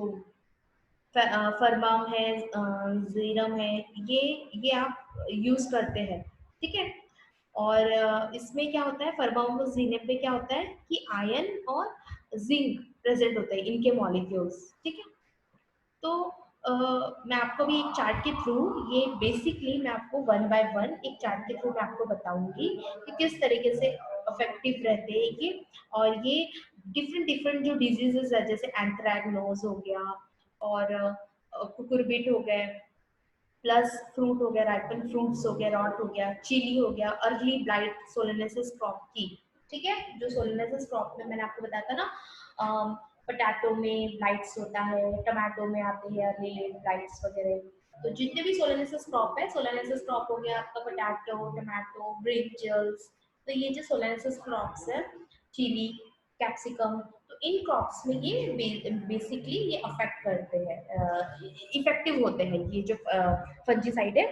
फरमाम है, जीरम है, ये ये आप यूज करते हैं, ठीक है। और इसमें क्या होता है, फरमाम और जीनम में क्या होता है कि आयरन और जिंक प्रेजेंट होते हैं इनके मॉलिक्यूल्स, ठीक है। तो मैं आपको भी एक चार्ट के थ्रू, ये बेसिकली मैं आपको वन बाय वन एक चार्ट के थ्रू मैं आपको बताऊंगी कि किस तरीके से इफेक्टिव रहते हैं ये। और ये डिफरेंट डिफरेंट जो डिजीजेस है जैसे एंथ्रैक्नोज हो गया, और कुकुरबिट हो गए, प्लस फ्रूट हो गया, राइपन फ्रूट्स हो गया, रॉट हो गया, चिली हो गया, अर्ली ब्लाइट सोलेनेसिस क्रॉप की। ठीक है, जो सोलेनेसिस क्रॉप में मैंने आपको बताया था ना, पोटैटो में ब्लाइट्स होता है, टमाटो में आते हैं अर्ली लेट ब्लाइट्स वगैरह। तो जितने भी सोलेनेसिस क्रॉप है, सोलेनेसिस क्रॉप हो गया आपका पोटैटो, टमाटो, ब्रिंजल्स, तो ये जो सोलेनेसिस क्रॉप्स है, चिली, कैप्सिकम, तो इन क्रॉप्स में ये बेसिकली ये अफेक्ट करते हैं, इफेक्टिव होते हैं ये जो फंजीसाइड है।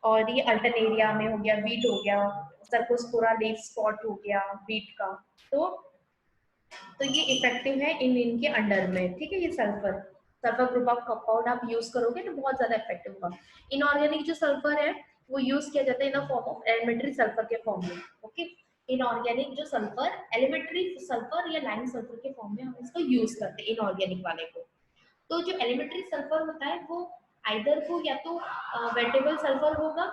और ये अल्टरनेरिया में हो गया, वीट हो गया, सर्कोस्पोरा लीफ स्पॉट हो गया वीट का। तो ये इफेक्टिव है इन इनके अंडर में। ठीक है, ये sulphur sulphur group of compound आप यूज करोगे तो बहुत ज्यादा इफेक्टिव होगा। इनऑर्गेनिक जो सल्फर है वो यूज किया जाता है in form of elementary sulphur के फॉर्म में। ओके, इनऑर्गेनिक जो सल्फर एलिमेंट्री सल्फर या लाइम सल्फर के फॉर्म में हम इसको यूज करते हैं इनऑर्गेनिक वाले को। तो जो एलिमेंट्री सल्फर होता है वो आइदर को या तो वेटेबल सल्फर होगा,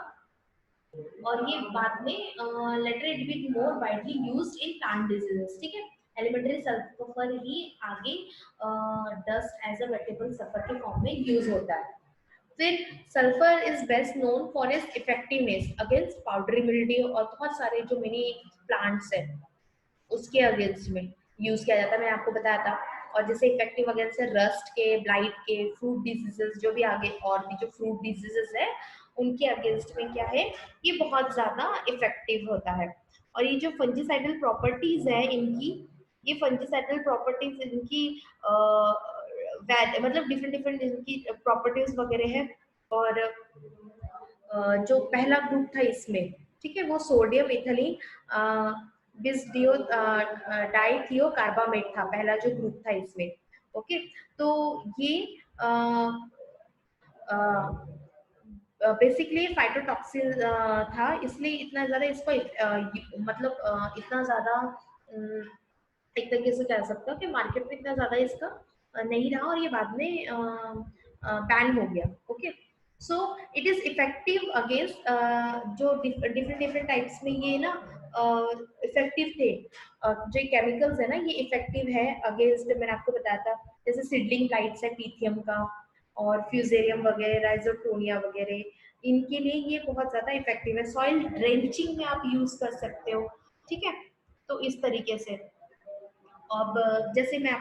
और ये बाद में later it be more widely used in plant diseases. ठीक है, एलिमेंट्री सल्फर ही आगे dust as a wettable sulphur के फॉर्म में यूज होता है। फिर sulphur is best known for its effectiveness against powdery mildew और बहुत सारे जो मिनी प्लांट्स हैं उसके अगेंस्ट में यूज किया जाता है, मैंने आपको बताया था। और जैसे इफेक्टिव अगेंस्ट है रस्ट के, ब्लाइट के, फ्रूट डिजीजेस, जो भी आगे और भी जो फ्रूट डिजीजेस है उनके अगेंस्ट में क्या है, ये बहुत ज्यादा इफेक्टिव होता है। और ये जो फंजीसाइडल प्रॉपर्टीज है इनकी, ये फंजीसाइडल प्रॉपर्टीज इनकी मतलब डिफरेंट डिफरेंट इनकी प्रॉपर्टीज वगैरह है। और जो पहला ग्रुप था इसमें, ठीक है, वो सोडियम इथिलीन बिस्डियो डाइथियो कार्बामेट था, पहला जो ग्रुप था इसमें। ओके, तो ये बेसिकली फाइटोटॉक्सिन था, इसलिए इतना ज्यादा इसको मतलब इतना ज्यादा एक तरीके से कह सकते हो कि मार्केट में इतना ज्यादा इसका नहीं रहा, और ये बाद में बैन हो गया। Okay, so it is effective against जो डिफरेंट डिफरेंट टाइप्स में ये ना इफेक्टिव थे। जो केमिकल्स है ना ये इफेक्टिव है अगेंस्ट, मैंने आपको बताया था जैसे सिडलिंग लाइट्स है पीथियम का, और फ्यूजेरियम वगैरह, राइजोटोनिया वगैरह, इनके लिए ये बहुत ज्यादा इफेक्टिव है। सॉइल ड्रेंचिंग में आप यूज कर सकते हो। ठीक है, तो इस तरीके से। अब जैसे मैं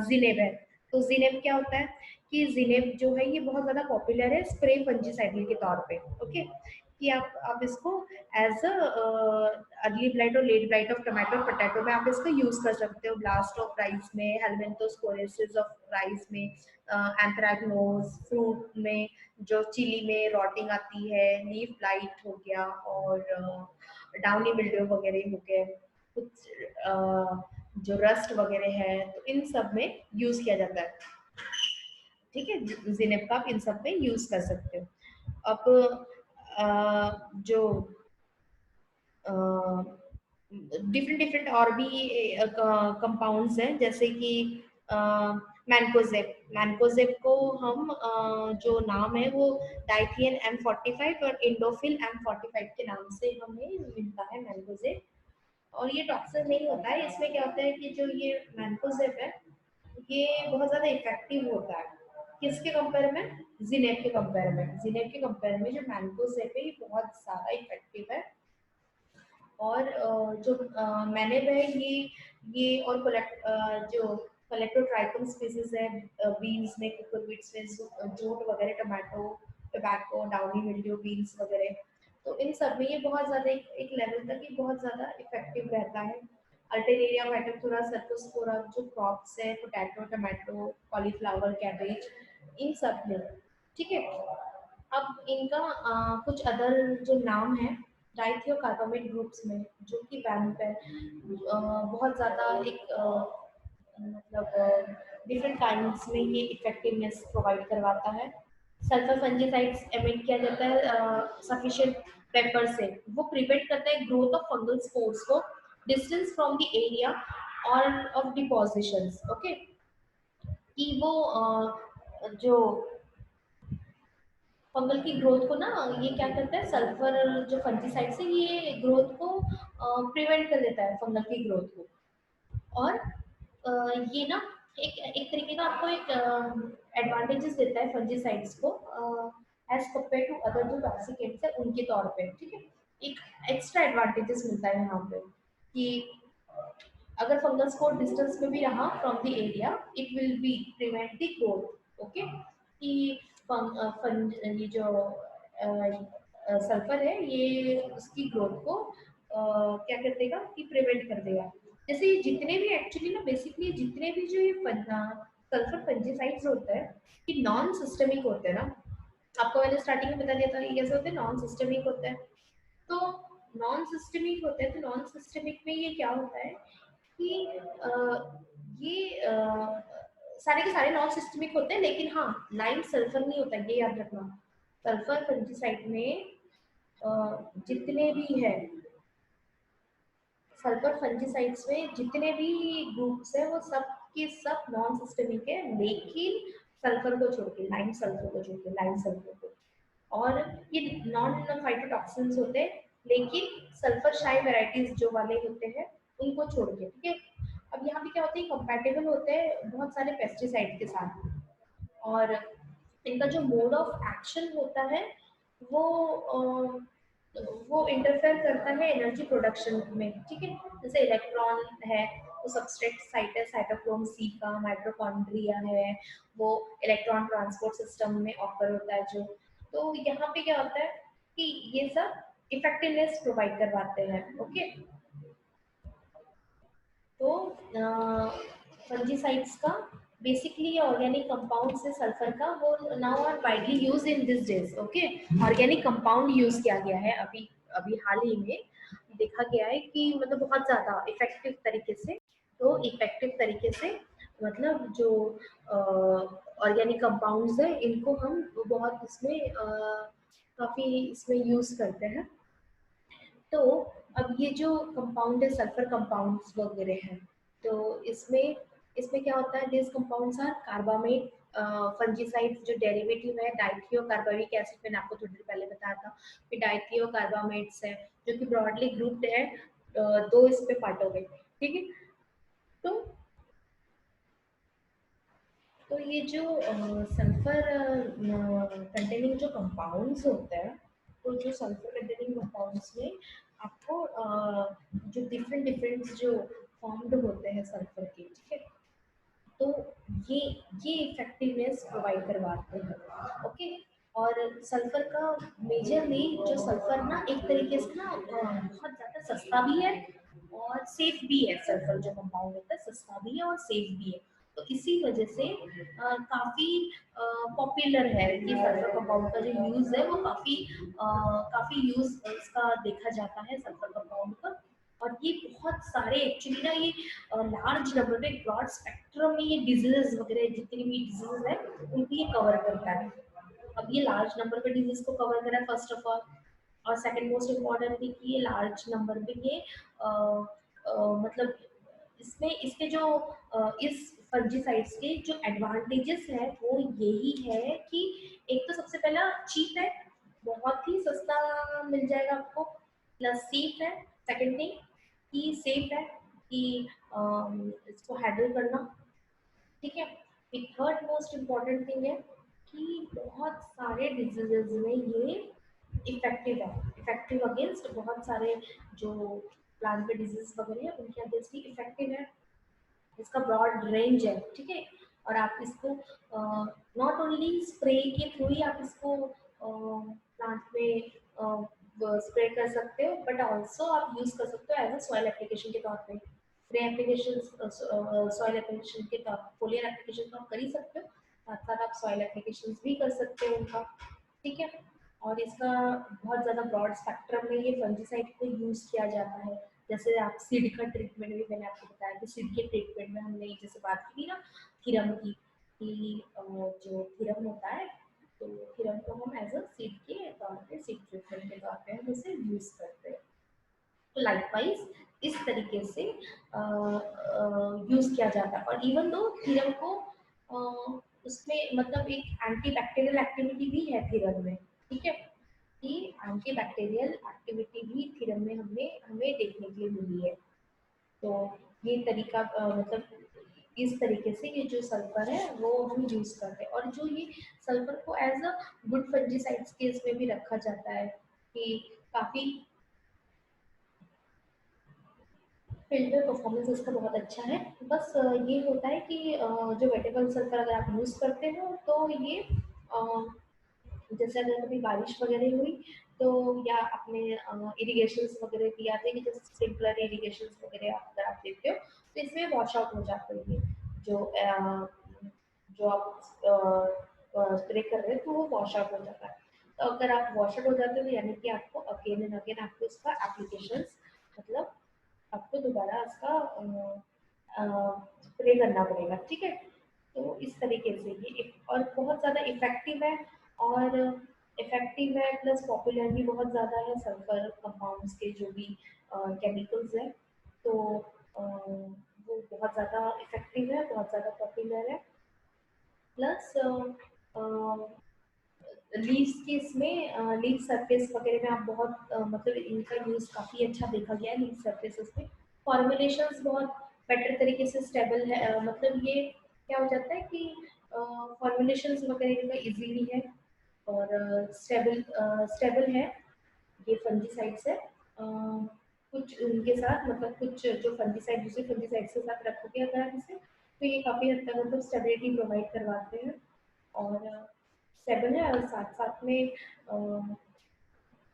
जिनेब है, तो जिनेब क्या होता है कि जिनेब जो है ये बहुत ज्यादा पॉपुलर है स्प्रे फंजीसाइड के तौर पे। ओके, कि आप इसको एज अ अर्ली ब्लाइट और लेट ब्लाइट ऑफ टमाटो और पोटैटो में आप इसको यूज कर सकते हो। ब्लास्ट ऑफ राइस में, हेलमेंथोस्पोरेसिस ऑफ राइस में, एंथ्रैक्नोज फ्रूट में, जो चिली में रॉटिंग आती है, लीफ ब्लाइट हो गया, और डाउनी मिल्ड्यू वगैरह हो गए, कुछ जो रस्ट वगैरह है, तो इन सब में यूज किया जाता है। ठीक है, जिनेब का आप इन सब में यूज कर सकते हो। अब जो डिफरेंट डिफरेंट और भी कंपाउंड्स हैं, जैसे कि मैनकोजेब। मैनकोजेब को हम जो नाम है वो डाइथियन M45 और इंडोफिल M45 के नाम से हमें मिलता है मैनकोजेब। और ये टॉक्सिन नहीं होता है, इसमें क्या होता है कि जो ये मैनकोजेब है ये बहुत ज्यादा इफेक्टिव होता है। किसके कंपेयर में? जिनेब के कंपेयर में। जिनेब के कंपेयर में जो मैनकोजेब है ये बहुत ज्यादा इफेक्टिव है। और जो मैंने है ये और जो कोलेक्टोट्राइकम स्पीसीज है बीन्स में, कुकुरबिट्स में, जूट वगैरह, tomato, tobacco, downy mildew, beans वगैरह, तो इन सब में ये बहुत ज्यादा एक लेवल तक ये बहुत ज्यादा इफेक्टिव रहता है। अल्टरनेरिया, फाइटोप्थोरा, सर्कोस्पोरा जो क्रॉप्स है, पोटैटो, टमाटो, कॉलीफ्लावर, कैबेज, इन सब में। ठीक है, अब इनका कुछ अदर जो नाम है डाइथियो कार्बामेट ग्रुप्स में, जो कि वैम्प है, बहुत ज़्यादा एक मतलब डिफरेंट काइंड्स में ये इफेक्टिवनेस प्रोवाइड करवाता है। सल्फर फंजीसाइड्स एमिट किया जाता है सफिशिएंट पेपर से, वो प्रिवेंट करता है ग्रोथ ऑफ फंगल स्पोर्स को डिस्टेंस फ्रॉम द एरिया और ऑफ डिपोजिशंस। ओके, कि वो जो फंगल की ग्रोथ को ना, ये क्या करता है सल्फर जो फंजीसाइड से ये ग्रोथ को प्रिवेंट कर देता है फंगल की ग्रोथ को। और ये ना एक एक तरीके का आपको एक एडवांटेजेस देता है फंजीसाइड्स को एज कम्पेयर टू अदर जो टॉक्सिकेंट्स है उनके तौर पे, ठीक है। एक एक्स्ट्रा एडवांटेजेस मिलता है यहाँ पे कि अगर फंगस को डिस्टेंस में भी रहा from the area, it will be prevent the growth, okay. कि ये जो सल्फर है ये उसकी ग्रोथ को क्या कर देगा कि प्रिवेंट कर देगा। जैसे ये जितने भी एक्चुअली ना बेसिकली जितने भी जो ये सल्फर फंजीसाइड्स होते हैं ये नॉन सिस्टेमिक होते हैं ना। आपको मैंने स्टार्टिंग में बता दिया था ये कैसे होते हैं, नॉन सिस्टेमिक होते हैं। तो नॉन सिस्टेमिक होते हैं, तो नॉन सिस्टेमिक में ये क्या होता है कि ये सारे के सारे नॉन सिस्टेमिक होते हैं, लेकिन हाँ लाइम सल्फर नहीं होता, ये याद रखना। सल्फर फंजीसाइड में जितने भी है सल्फर फंजीसाइड्स में जितने भी ग्रुप्स है वो सब के सब नॉन सिस्टेमिक है, लेकिन सल्फर को छोड़ के, लाइम सल्फर को छोड़ के, लाइम सल्फर को। और ये नॉन फाइटोटॉक्सिन्स होते हैं, लेकिन सल्फर शाई वेराइटीज जो वाले होते हैं उनको छोड़ के, ठीक है। अब यहाँ पे क्या होता है, कंपैटिबल होते हैं बहुत सारे पेस्टिसाइड के साथ, और इनका जो मोड ऑफ एक्शन होता है वो वो इंटरफेयर करता है एनर्जी प्रोडक्शन में, ठीक है। जैसे इलेक्ट्रॉन है तो सबस्ट्रेट साइट है साइटोक्रोम सी का, माइटोकॉन्ड्रिया है वो इलेक्ट्रॉन ट्रांसपोर्ट सिस्टम में ऑफर होता है जो। तो यहाँ पे क्या होता है कि ये सब इफेक्टिवनेस प्रोवाइड करवाते हैं, ओके। तो फंजीसाइड्स का बेसिकली ऑर्गेनिक कंपाउंड से सल्फर का वो now are widely use in this days, okay. Organic compound use किया गया है अभी अभी हाल ही में देखा गया है कि मतलब बहुत ज्यादा इफेक्टिव तरीके से। तो इफेक्टिव तरीके से मतलब जो ऑर्गेनिक कंपाउंड्स है इनको हम बहुत इसमें काफी इसमें यूज करते हैं। तो अब ये जो कंपाउंड है सल्फर कंपाउंड्स वगैरह हैं, तो इसमें इसमें क्या होता है, this compounds are carbamate fungicide जो डेरिवेटिव है डाइथियो कार्बाविक एसिड, मैंने आपको थोड़ी देर पहले बताया था कि डाइथियो कार्बामेट्स है जो कि ब्रॉडली ग्रुप्ड है दो इस पे पार्टों में, ठीक है। तो तो ये जो सल्फर कंटेनिंग जो कंपाउंड्स होते हैं, तो जो सल्फर कंटेनिंग कंपाउंड्स में आपको जो डिफरेंट डिफरेंट जो फॉर्म्ड होते हैं सल्फर के, ठीक है। तो ये ये इफेक्टिवनेस प्रोवाइड करवाते हैं, ओके। और सल्फर का मेजरली जो सल्फर ना एक तरीके से ना बहुत ज़्यादा सस्ता भी है और सेफ भी है। सल्फर जो कंपाउंड होता है सस्ता भी है और सेफ भी है। तो इसी वजह से काफ़ी पॉपुलर है कि सल्फर कंपाउंड का जो यूज़ है वो काफ़ी यूज़ इसका देखा जाता है सल्फर कंपाउंड का। और ये बहुत सारे एक्चुअली ना ये लार्ज नंबर पे ब्रॉड स्पेक्ट्रम में ये डिजीजेस वगैरह जितनी भी डिजीजेस है उनको ये कवर करता है। अब ये लार्ज नंबर पे डिजीज को कवर करा है फर्स्ट ऑफ ऑल, और सेकंड मोस्ट इम्पोर्टेंट थी कि ये लार्ज नंबर पे ये मतलब इसमें इसके जो इस फंजीसाइड्स के जो एडवांटेजेस है वो यही है कि एक तो सबसे पहला चीप है, बहुत ही सस्ता मिल जाएगा आपको, प्लस सेफ है। सेकंड थिंग कि सेफ है कि इसको हैंडल करना, ठीक है। एक थर्ड मोस्ट इम्पॉर्टेंट थिंग है कि बहुत सारे डिजीजेज में ये इफेक्टिव है, इफेक्टिव अगेंस्ट बहुत सारे जो प्लांट पे डिजीज वगैरह है उनके अगेंस्ट भी इफेक्टिव है। इसका ब्रॉड रेंज है, ठीक है। और आप इसको नॉट ओनली स्प्रे के थ्रू ही आप इसको प्लांट में स्प्रे कर सकते हो, बट ऑल्सो आप यूज कर सकते हो एज अ सॉइल एप्लीकेशन के तौर पे। स्प्रे एप्लीकेशन सॉइल एप्लीकेशन के तौर फोलियर एप्लीकेशन तो आप कर ही सकते हो, साथ साथ आप सॉइल एप्लीकेशन भी कर सकते हो उनका, ठीक है। और इसका बहुत ज़्यादा ब्रॉड स्पेक्ट्रम में ये फंजीसाइड को यूज़ किया जाता है। जैसे आप सीड का ट्रीटमेंट भी मैंने आपको बताया कि सीड के ट्रीटमेंट में हमने जैसे बात की थी ना थीरम की, कि जो थीरम होता है तो थीरम को हम एज अ सीड के तौर पे सीड ट्रीटमेंट के तौर पे हम उसे यूज़ करते हैं। तो लाइकवाइज इस तरीके से यूज़ किया जाता है। और इवन दो थीरम को उसमें मतलब एक एंटी बैक्टीरियल एक्टिविटी भी है थीरम में, ठीक है। कि एंटी बैक्टीरियल एक्टिविटी भी थीरम में हमें हमें देखने के लिए मिली है। तो ये तरीका मतलब इस तरीके से ये जो सल्फर है वो हम यूज करते हैं। और जो ये सल्फर को एज अ गुड फंजीसाइड्स के इसमें भी रखा जाता है कि काफी फिल्टर परफॉर्मेंस इसका बहुत अच्छा है। बस ये होता है कि जो वेटेबल सल्फर अगर आप यूज करते हो तो ये जैसे अगर कभी बारिश वगैरह हुई तो या अपने इरिगेशन वगैरह दिए जाते हैं कि जैसे स्प्रिंकलर इरिगेशन वगैरह अगर आप देते हो तो इसमें वॉश आउट हो जाते हैं ये जो जो आप स्प्रे कर रहे हैं तो वो वॉश आउट हो जाता है। तो अगर आप वॉश आउट हो जाते हो तो यानी कि आपको अगेन एंड अगेन आपको इसका एप्लीकेशन मतलब आपको दोबारा इसका स्प्रे करना पड़ेगा, ठीक है। तो इस तरीके से ये और बहुत ज़्यादा इफेक्टिव है और इफेक्टिव है प्लस पॉपुलर भी बहुत ज़्यादा है सल्फर कंपाउंड्स के जो भी केमिकल्स हैं। तो वो बहुत ज़्यादा इफेक्टिव है, बहुत ज़्यादा पॉपुलर है। प्लस लीव्स के इसमें लीफ सरफेस वगैरह में आप बहुत मतलब इनका यूज काफी अच्छा देखा गया है लीफ सरफेसेस में। फॉर्मुलेशंस बहुत बेटर तरीके से स्टेबल है, मतलब ये क्या हो जाता है कि फॉर्मुलेशंस वगैरह इनका इजीली है और स्टेबल है। ये फंजीसाइड्स है कुछ उनके साथ मतलब कुछ जो फंजीसाइड दूसरे फंजीसाइड के साथ रखोगे अगर आप इसे तो ये काफी हद तक मतलब स्टेबिलिटी प्रोवाइड करवाते हैं और स्टेबल है। और साथ साथ में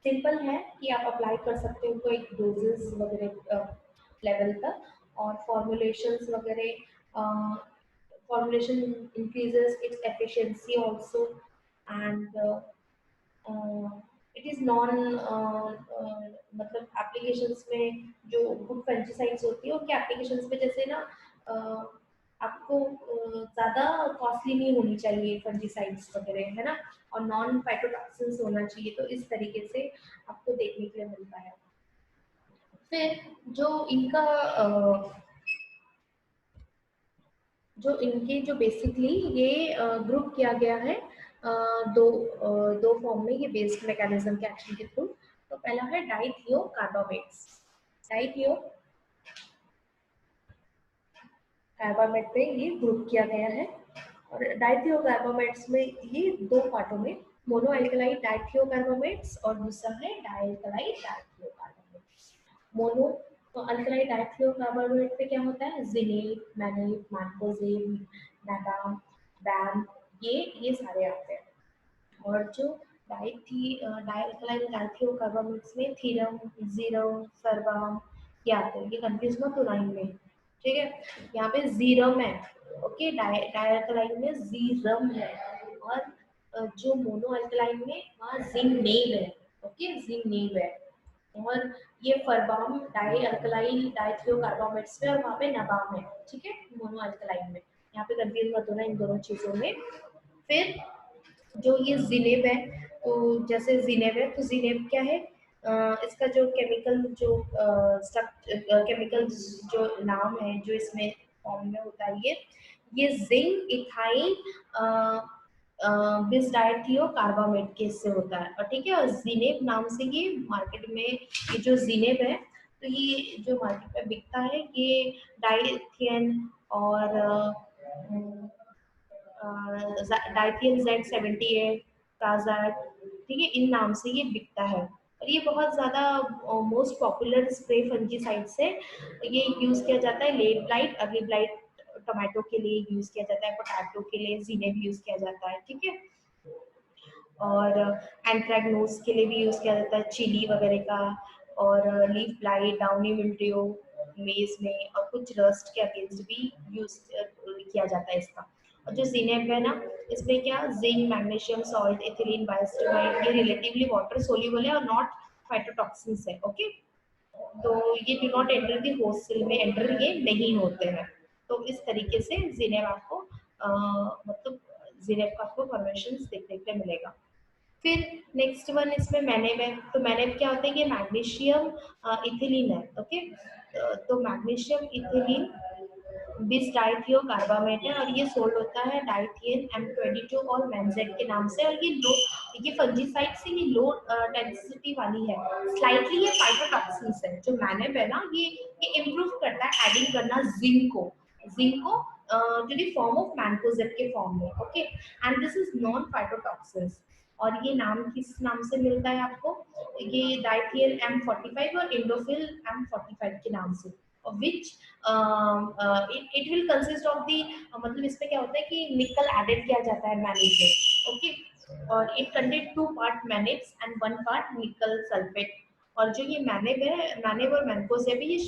सिंपल है कि आप अप्लाई कर सकते हो कोई डोजेस वगैरह लेवल तक और फॉर्मुलेशंस वगैरह formulation increases its efficiency also and it is non मतलब एप्लीकेशंस में जो गुड फंजीसाइड्स होती है उनके एप्लीकेशंस में जैसे ना आपको ज़्यादा कॉस्टली नहीं होनी चाहिए फंजीसाइड्स वगैरह है ना और नॉन फाइटोटॉक्सिन्स होना चाहिए। तो इस तरीके से आपको देखने के लिए मिलता है। फिर जो इनका जो इनके जो बेसिकली ये ग्रुप किया गया है दो फॉर्म में ये बेस्ड मैकेनिज्म के एक्शन के थ्रू। तो पहला है डाइथियो कार्बामेट्स। डाइथियो कार्बामेट पे ये ग्रुप किया गया है और डाइथियो कार्बामेट्स में ये दो पार्टों में मोनो अल्कलाई डाइथियो कार्बामेट्स और दूसरा है डाइअल्कलाई डाइथियो कार्बामेट्स। मोनो तो अल्कलाई डाइथियो कार्बामेट पे क्या होता है जिनेट मैनेट मैंकोजेब नादाम बैम ये सारे आते हैं। और जो डाइअल्कलाइन डाइथियो कार्बामेट्स में थीरम जीरम सरबाम ये आते हैं। ये कंफ्यूज मत होना इनमें, ठीक है। यहाँ पे जीरम है, ओके। डाइअल्कलाइन में जीरम है और जो मोनो अल्कलाइन में वहाँ जिंक है, ओके जिंक है। और ये फरबाम डाई अल्कलाइल डाइथियो कार्बामेट्स में और वहाँ पे नबाम है, ठीक है मोनो अल्कलाइन में। यहाँ पे कंफ्यूज मत होना इन दोनों चीजों में। फिर जो ये जिनेब है तो जैसे जिनेब है तो जिनेब क्या है इसका जो केमिकल जो केमिकल जो नाम है जो इसमें फॉर्म में होता है ये जिंक इथाइल बिसडाइथियो कार्बामेट के इससे होता है और ठीक है। और जिनेब नाम से ये मार्केट में ये जो जिनेब है तो ये जो मार्केट में बिकता है ये डाइथियन और डाइथियन Z78 प्राजाट, ठीक है इन नाम से ये बिकता है। और ये बहुत ज़्यादा मोस्ट पॉपुलर स्प्रे फंजीसाइड्स है। ये यूज़ किया जाता है late blight early blight tomato के लिए यूज़ किया जाता है, पोटैटो के लिए जीने भी यूज़ किया जाता है, ठीक है। और एंथ्रेक्नोज के लिए भी यूज़ किया जाता है चिली वगैरह का। और लीफ ब्लाइट डाउनी मिल्ड्यू मेज में और कुछ रस्ट के अगेंस्ट भी यूज़ किया जाता है इसका। और जो जिनेब है ना इसमें क्या zinc magnesium salt ethylene biostimulant ये रिलेटिवली वाटर सोल्यूबल है और नॉट फाइटोटॉक्सिन्स है, ओके। तो ये do not enter the hostel में एंटर ये नहीं होते हैं। तो इस तरीके से जिनेब आपको मतलब जिनेब का आपको फॉर्मेशन देखने के लिए मिलेगा। फिर नेक्स्ट वन इसमें मैनेब है। तो मैनेब क्या होता है ये मैग्नीशियम इथिलीन है, ओके। तो मैग्नीशियम इथिलीन बिस डाइथियो कार्बामेट है और ये सोल्ड होता है डाइथियन M22 और मेंजेट के नाम से। और ये फंजीसाइड से ये लो डेंसिटी वाली है, स्लाइटली ये फाइटोटॉक्सिन्स है। जो मैनेब है ना ये इम्प्रूव करता है एडिंग करना जिंक को to the form of mancozeb के फॉर्म में, okay. And this is non phytotoxins. और ये नाम किस नाम से मिलता है आपको, ये डाइथियल M45 और इंडोफिल M45 के नाम से, which it will consist of the, मतलब इसमें क्या होता है कि निकल एडेड किया जाता है मैनेज में, ओके। और it contain 2 part manage and 1 part निकल सल्फेट। और जो ये मैनेव है, मैनेव और मैंकोजेब है, ये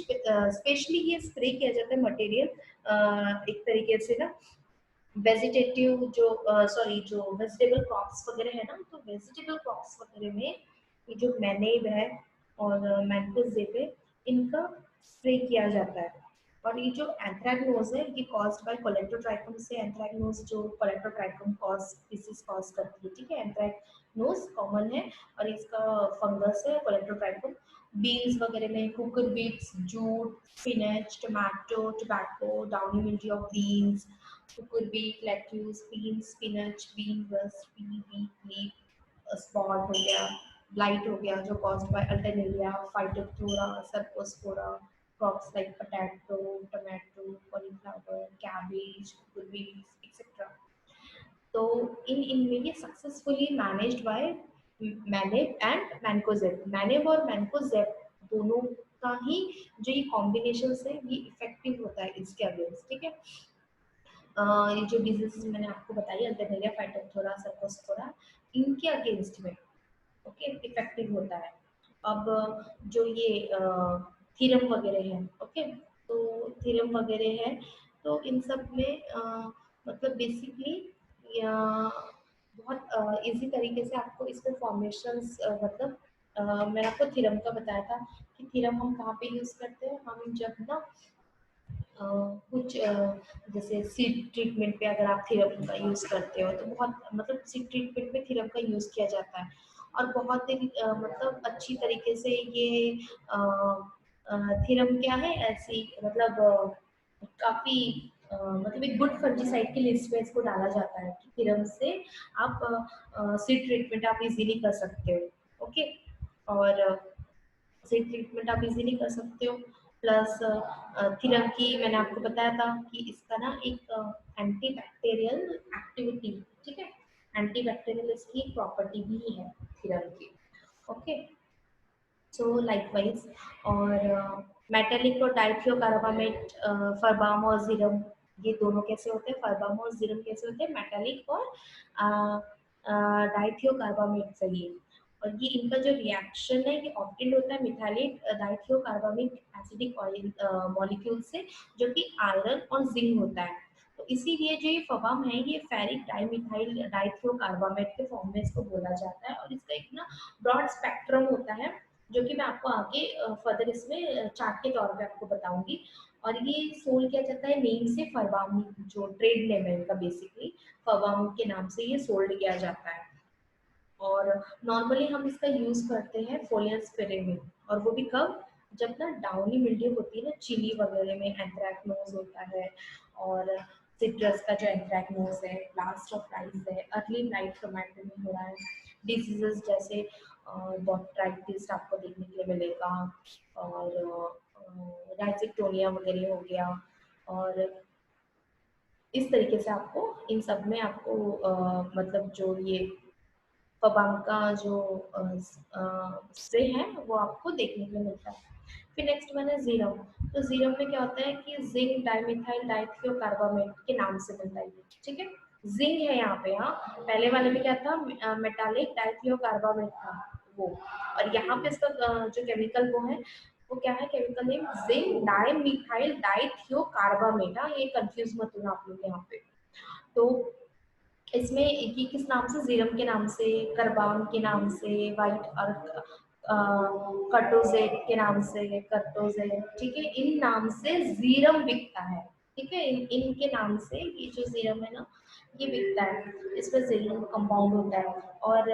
स्पेशली ये स्प्रे किया जाता है मटेरियल एक तरीके से ना, वेजिटेटिव जो सॉरी जो वेजिटेबल क्रॉप्स वगैरह है ना, तो वेजिटेबल क्रॉप्स वगैरह में ये जो मैनेव है और मैंकोजेब है, इनका स्प्रे किया जाता है। और ये जो एंथ्रैक्नोज है, ये कॉज्ड बाय कोलेप्टोट्राइकम से, एंथ्रैक्नोज जो कोलेप्टोट्राइकम कॉज डिसीज कॉज करती है, ठीक है। एंथ्रैक्नोज कॉमन है और इसका फंगस है कोलेप्टोट्राइकम। बीन्स वगैरह में cucurbits, jute, spinach, tomato, tobacco, downy mildew of beans, cucurbit, lettuce, beans, spinach, bean rust, pea, wheat leaf, spot हो गया, ब्लाइट हो गया जो caused by alternaria, phytophthora, cercospora, crops like potato, tomato, cauliflower, cabbage, cucurbits etcetera. तो इन इनमें ये successfully managed by maneb and mancozeb. Maneb और मैंकोजेब दोनों का ही जो ये कॉम्बिनेशन है ये इफेक्टिव होता है इसके अगेंस्ट, ठीक है। ये जो डिजीजेस मैंने आपको बताई, अल्टरनेरिया, फाइटोप्थोरा, सर्कोस्पोरा, इनके अगेंस्ट में ओके इफेक्टिव होता है। अब जो ये थीरम वगैरह है, ओके, तो थीरम वगैरह है, तो इन सब में मतलब बेसिकली बहुत इजी तरीके से आपको इसमें फॉर्मेशंस मतलब मैंने आपको थीरम का बताया था कि थीरम हम कहाँ पे यूज करते हैं, हम जब ना कुछ जैसे सीड ट्रीटमेंट पे अगर आप थीरम का यूज़ करते हो तो बहुत मतलब सीड ट्रीटमेंट में थीरम का यूज़ किया जाता है। और बहुत ही मतलब अच्छी तरीके से ये थीरम क्या है ऐसी मतलब काफ़ी मतलब एक गुड फंजीसाइड की लिस्ट में इसको डाला जाता है कि थीरम से आप सीड ट्रीटमेंट आप इजीली कर सकते हो, ओके। और से ट्रीटमेंट आप इजीली कर सकते हो। प्लस थीरम की मैंने आपको बताया था कि इसका ना एक एंटी बैक्टीरियल एक्टिविटी, ठीक है, एंटी बैक्टीरियल इसकी प्रॉपर्टी भी है थीरम की, ओके। सो लाइकवाइज और मेटालिक और डाइथियोकार्बामेट, फरबाम और जीरम, ये दोनों कैसे होते हैं, फरबाम और जीरम कैसे होते हैं, मेटालिक और डाइथियोकार्बामेट से ये। और ये इनका जो रिएक्शन है ये ऑप्टेंड होता है मिथाइलेट डाइथियोकार्बामिक एसिडिक ऑयल मॉलिक्यूल से, जो कि आयरन और जिंक होता है। तो इसीलिए जो ये फबाम है ये फेरिक डाइमिथाइल डाइथियोकार्बामेट के फॉर्म में इसको बोला जाता है। और इसका एक ना ब्रॉड स्पेक्ट्रम होता है जो कि मैं आपको आगे फर्दर इसमें चार्ट के तौर पे आपको बताऊंगी। और ये सोल्ड किया जाता है नेम से, फरबाम जो ट्रेड नेम है इनका बेसिकली, फरबाम के नाम से ये सोल्ड किया जाता है। और नॉर्मली हम इसका यूज करते हैं फोलियर स्प्रे में, और वो भी कब, जब ना डाउनी मिल्ड्यू होती है ना, चिली वगैरह में एंथ्रैक्नोज होता है, और सिट्रस का जो एंथ्रैक्नोज है, ब्लास्ट ऑफ फ्लाइज है, अर्ली ब्लाइट टोमेटो में हो रहा है, डिजीजेस जैसे बॉट्राइटिस आपको देखने के लिए मिलेगा, और राइजिक्टोनिया वगैरह हो गया। और इस तरीके से आपको इन सब में आपको मतलब जो ये पबाम का जो स्प्रे है वो आपको देखने को मिलता है। फिर नेक्स्ट वन है जीरम। तो जीरम में क्या होता है कि जिंक डाइमिथाइल डाइथियोकार्बामेट के नाम से मिलता है ये, ठीक है। जिंक है यहाँ पे, हाँ, पहले वाले में क्या था, मेटालिक डाइथियोकार्बामेट था वो। और यहाँ पे इसका जो केमिकल वो है, वो क्या है, केमिकल नेम जिंक डाइमिथाइल डाइथियोकार्बामेट। हाँ, ये कंफ्यूज मत होना आप लोग यहाँ पे। तो इसमें ये किस नाम से, जीरम के नाम से, करबाम के नाम से, वाइट अर्क, कर्टोजेट के नाम से, कर्टोजेट, ठीक है, इन नाम से जीरम बिकता है, ठीक है। इनके नाम से ये जो जीरम है ना ये बिकता है, इसमें जीरम कंपाउंड होता है। और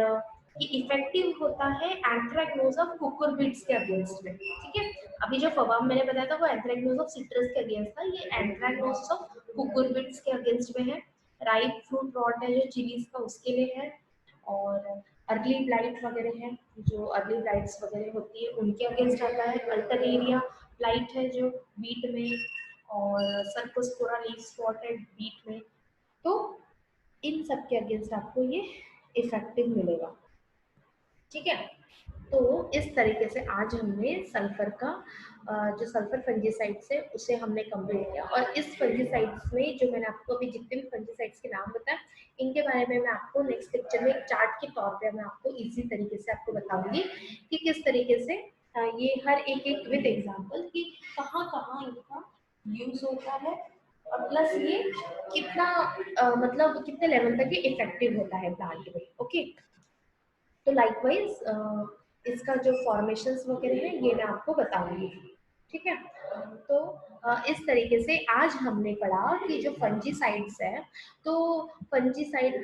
ये इफेक्टिव होता है एंथ्रैक्नोज ऑफ कुकुरबिट्स के अगेंस्ट में, ठीक है। अभी जो फबाम मैंने बताया था वो एंथ्रैक्नोज ऑफ सिट्रस के अगेंस्ट था, ये एंथ्रैक्नोज ऑफ कुकुरबिट्स के अगेंस्ट में है। राइप फ्रूट रॉट है जो चिलीज का उसके लिए है। और अर्ली ब्लाइट वगैरह है, जो अर्ली ब्लाइट्स वगैरह होती है उनके अगेंस्ट आता है। अल्टरनेरिया ब्लाइट है जो बीट में, और cercospora leaf spot and beet में, तो इन सब के अगेंस्ट आपको ये इफेक्टिव मिलेगा। ठीक है, तो इस तरीके से आज हमने सल्फर का जो सल्फर फंजीसाइड्स है उसे हमने कंप्लीट किया। और इस फंजीसाइड्स में जो मैंने आपको अभी जितने भी फंजीसाइड्स के नाम बताए, इनके बारे में मैं आपको नेक्स्ट लेक्चर में एक चार्ट के तौर पे मैं आपको इजी तरीके से आपको बताऊंगी कि किस तरीके से ये हर एक एक विद एग्जांपल कि कहाँ कहाँ इनका यूज होता है, और प्लस ये कितना मतलब कितने लेवल तक ये इफेक्टिव होता है प्लांट में। ओके, तो लाइकवाइज इसका जो फॉर्मेशंस वगैरह है ये मैं आपको बताऊंगी। ठीक है, तो इस तरीके से आज हमने पढ़ा कि जो फंजीसाइड्स है, तो फंजीसाइड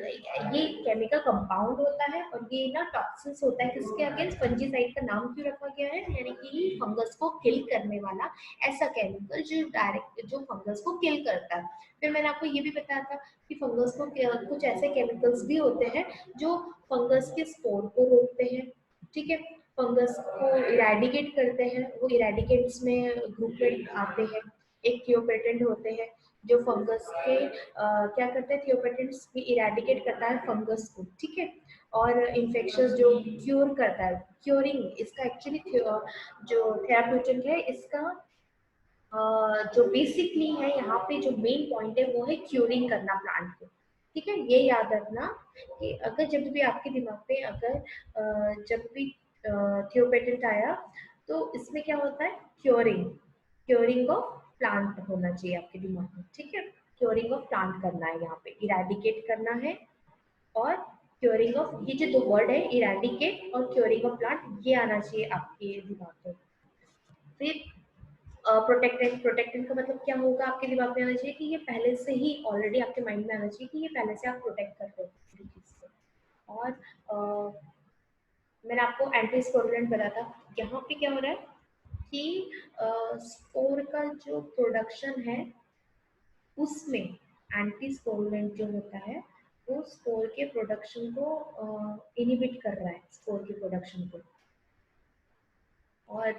ये केमिकल कंपाउंड होता है और ये ना टॉक्सिन्स होता है किसके अगेंस्ट, फंजीसाइड का नाम क्यों रखा गया है, यानी कि फंगस को किल करने वाला ऐसा केमिकल जो डायरेक्ट जो फंगस को किल करता है। फिर मैंने आपको ये भी बताया था कि फंगस को कुछ ऐसे केमिकल्स भी होते हैं जो फंगस के स्पोर को रोकते हैं। ठीक है, फंगस को इरेडिकेट करते हैं, वो इरेडिकेट्स में ग्रुप में आते हैं। एक थियोपेटेंट होते हैं जो फंगस के क्या करते हैं, थियोपेटेंट्स इरेडिकेट करता है फंगस को। ठीक है, और इन्फेक्शन जो क्योर करता है, क्योरिंग इसका एक्चुअली जो थेराप्यूटिक है इसका जो बेसिकली है यहाँ पे जो मेन पॉइंट है वो है क्यूरिंग करना प्लांट को। ठीक है, ये याद रखना कि अगर जब भी आपके दिमाग पे अगर जब भी थियोपेटेंट आया तो इसमें क्या होता है, क्योरिंग, क्योरिंग ऑफ प्लांट होना चाहिए आपके दिमाग में। ठीक है, क्योरिंग ऑफ प्लांट करना है, यहाँ पे इरेडिकेट करना है, और क्योरिंग ऑफ, ये जो दो वर्ड है इरेडिकेट और क्योरिंग ऑफ प्लांट, ये आना चाहिए आपके दिमाग में। फिर प्रोटेक्टेंट, प्रोटेक्टेंट का मतलब क्या होगा आपके दिमाग में आना चाहिए कि ये पहले से ही ऑलरेडी आपके माइंड में आना चाहिए कि ये पहले से आप प्रोटेक्ट करते हो किसी चीज से। और मैंने आपको एंटी स्पोरुलेंट बताया था, यहाँ पे क्या हो रहा है कि स्पोर का जो प्रोडक्शन है उसमें एंटी स्पोरुलेंट जो होता है वो स्पोर के प्रोडक्शन को इनिबिट कर रहा है, स्पोर के प्रोडक्शन को। और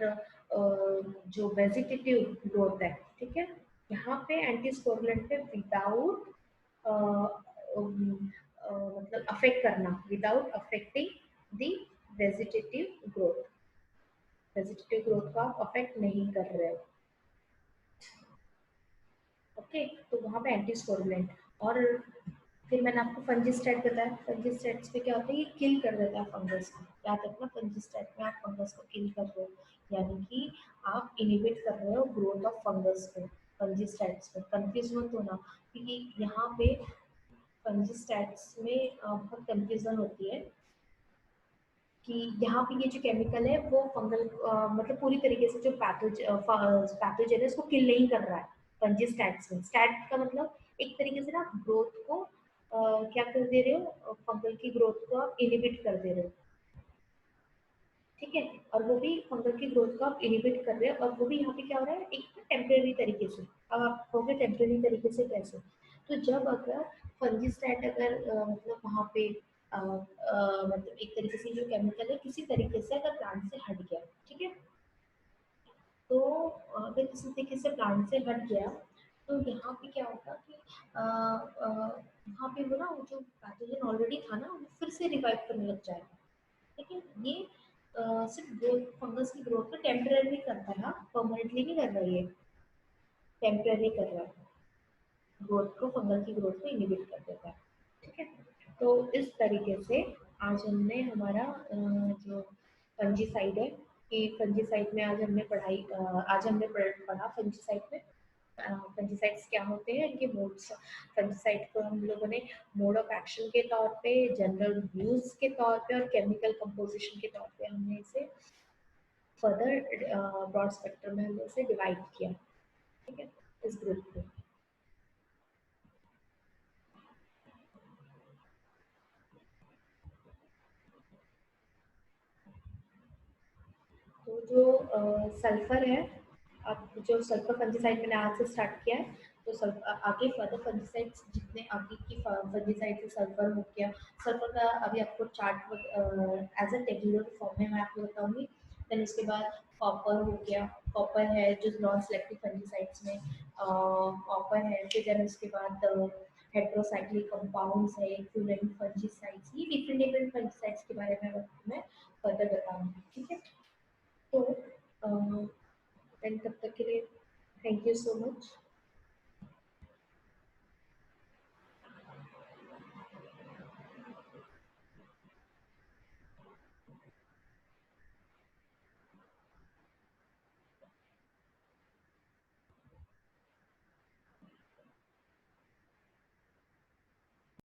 जो वेजिटेटिव ग्रोथ है, ठीक है, यहाँ पे एंटी स्पोरुलेंट पे विदाउट मतलब अफेक्ट करना, without affecting the vegetative growth, vegetative growth को आप अफेक्ट नहीं कर रहे हो। ओके, तो वहाँ पे एंटी स्पोरुलेंट। और फिर मैंने आपको फंजिस्टाइड बताया, फंजिस्टाइड्स पे क्या होता है, ये किल कर देता है फंगस को। याद रखना, फंजिस्टाइड में आप फंगस को किल कर रहे हो, यानी कि आप इनिबिट कर रहे हो ग्रोथ ऑफ फंगस को फंजिस्टाइड्स में। कंफ्यूज मत होना, क्योंकि यहाँ पे फंजिस्टाइड्स में बहुत कंफ्यूजन होती है कि यहाँ पे ये जो केमिकल है वो फंगल मतलब पूरी तरीके से जो पैथोजन है उसको किल नहीं कर रहा है फंजिस्टाइड्स में। स्टैट का मतलब एक तरीके से ना ग्रोथ को क्या कर दे रहे हो, फंगल की ग्रोथ को आप इनिबिट कर दे रहे हो। ठीक है, और वो भी फंगल की ग्रोथ को आप इनिबिट कर रहे हो, और वो भी यहाँ पे क्या हो रहा है, एक टेम्परेरी तरीके से। अब आप कहोगे टेम्परेरी तरीके से कैसे, तो जब अगर फंजिसाइड अगर मतलब वहाँ पे मतलब एक तरीके से जो केमिकल है किसी तरीके से अगर प्लांट से हट गया, ठीक है, तो अगर किसी तरीके से प्लांट से हट गया तो यहाँ पे क्या होगा कि वहाँ पे वो ना वो जो पैथोजन ऑलरेडी था ना वो फिर से रिवाइव करने लग जाएगा। लेकिन ये सिर्फ ग्रोथ, फंगस की ग्रोथ को टेम्परेरी करता है, परमानेंटली नहीं कर रहा है, ये टेम्परेरी कर रहा है, ग्रोथ को, फंगल की ग्रोथ को इनिबिट कर देता है। ठीक है, तो इस तरीके से आज हमने हमारा जो फंजीसाइड है कि फंजीसाइड में आज हमने आज हमने पढ़ा फंजीसाइड में फंजीसाइड्स क्या होते हैं, इनके मोड्स। फंजीसाइड को हम लोगों ने मोड ऑफ एक्शन के तौर पे, जनरल यूज के तौर पे और केमिकल कंपोजिशन के तौर पे हमने इसे फर्दर ब्रॉड स्पेक्ट्रम में हमने इसे डिवाइड किया। ठीक है, इस ग्रुप को। तो जो सल्फर है, अब जो सल्फर फंजीसाइड मैंने आज से स्टार्ट किया है, तो आगे फर्दर फंजीसाइड्स जितने आगे की फंजीसाइड से सल्फर हो गया, सल्फर का अभी आपको chart as a tabular form में मैं आपको बताऊंगी। देन उसके बाद कॉपर हो गया, कॉपर है जो नॉन सेलेक्टिव फंजीसाइड्स में, ऑफर है, फिर देन उसके बाद हेट्रोसाइक्लिक कंपाउंड्स है, फ्यूलेंट फंजीसाइड्स, ये डिफरेंट डिफरेंट फंजीसाइड्स के बारे में मैं फर्दर बताऊंगी, ठीक है। तो देन तब तक के लिए थैंक यू सो मच।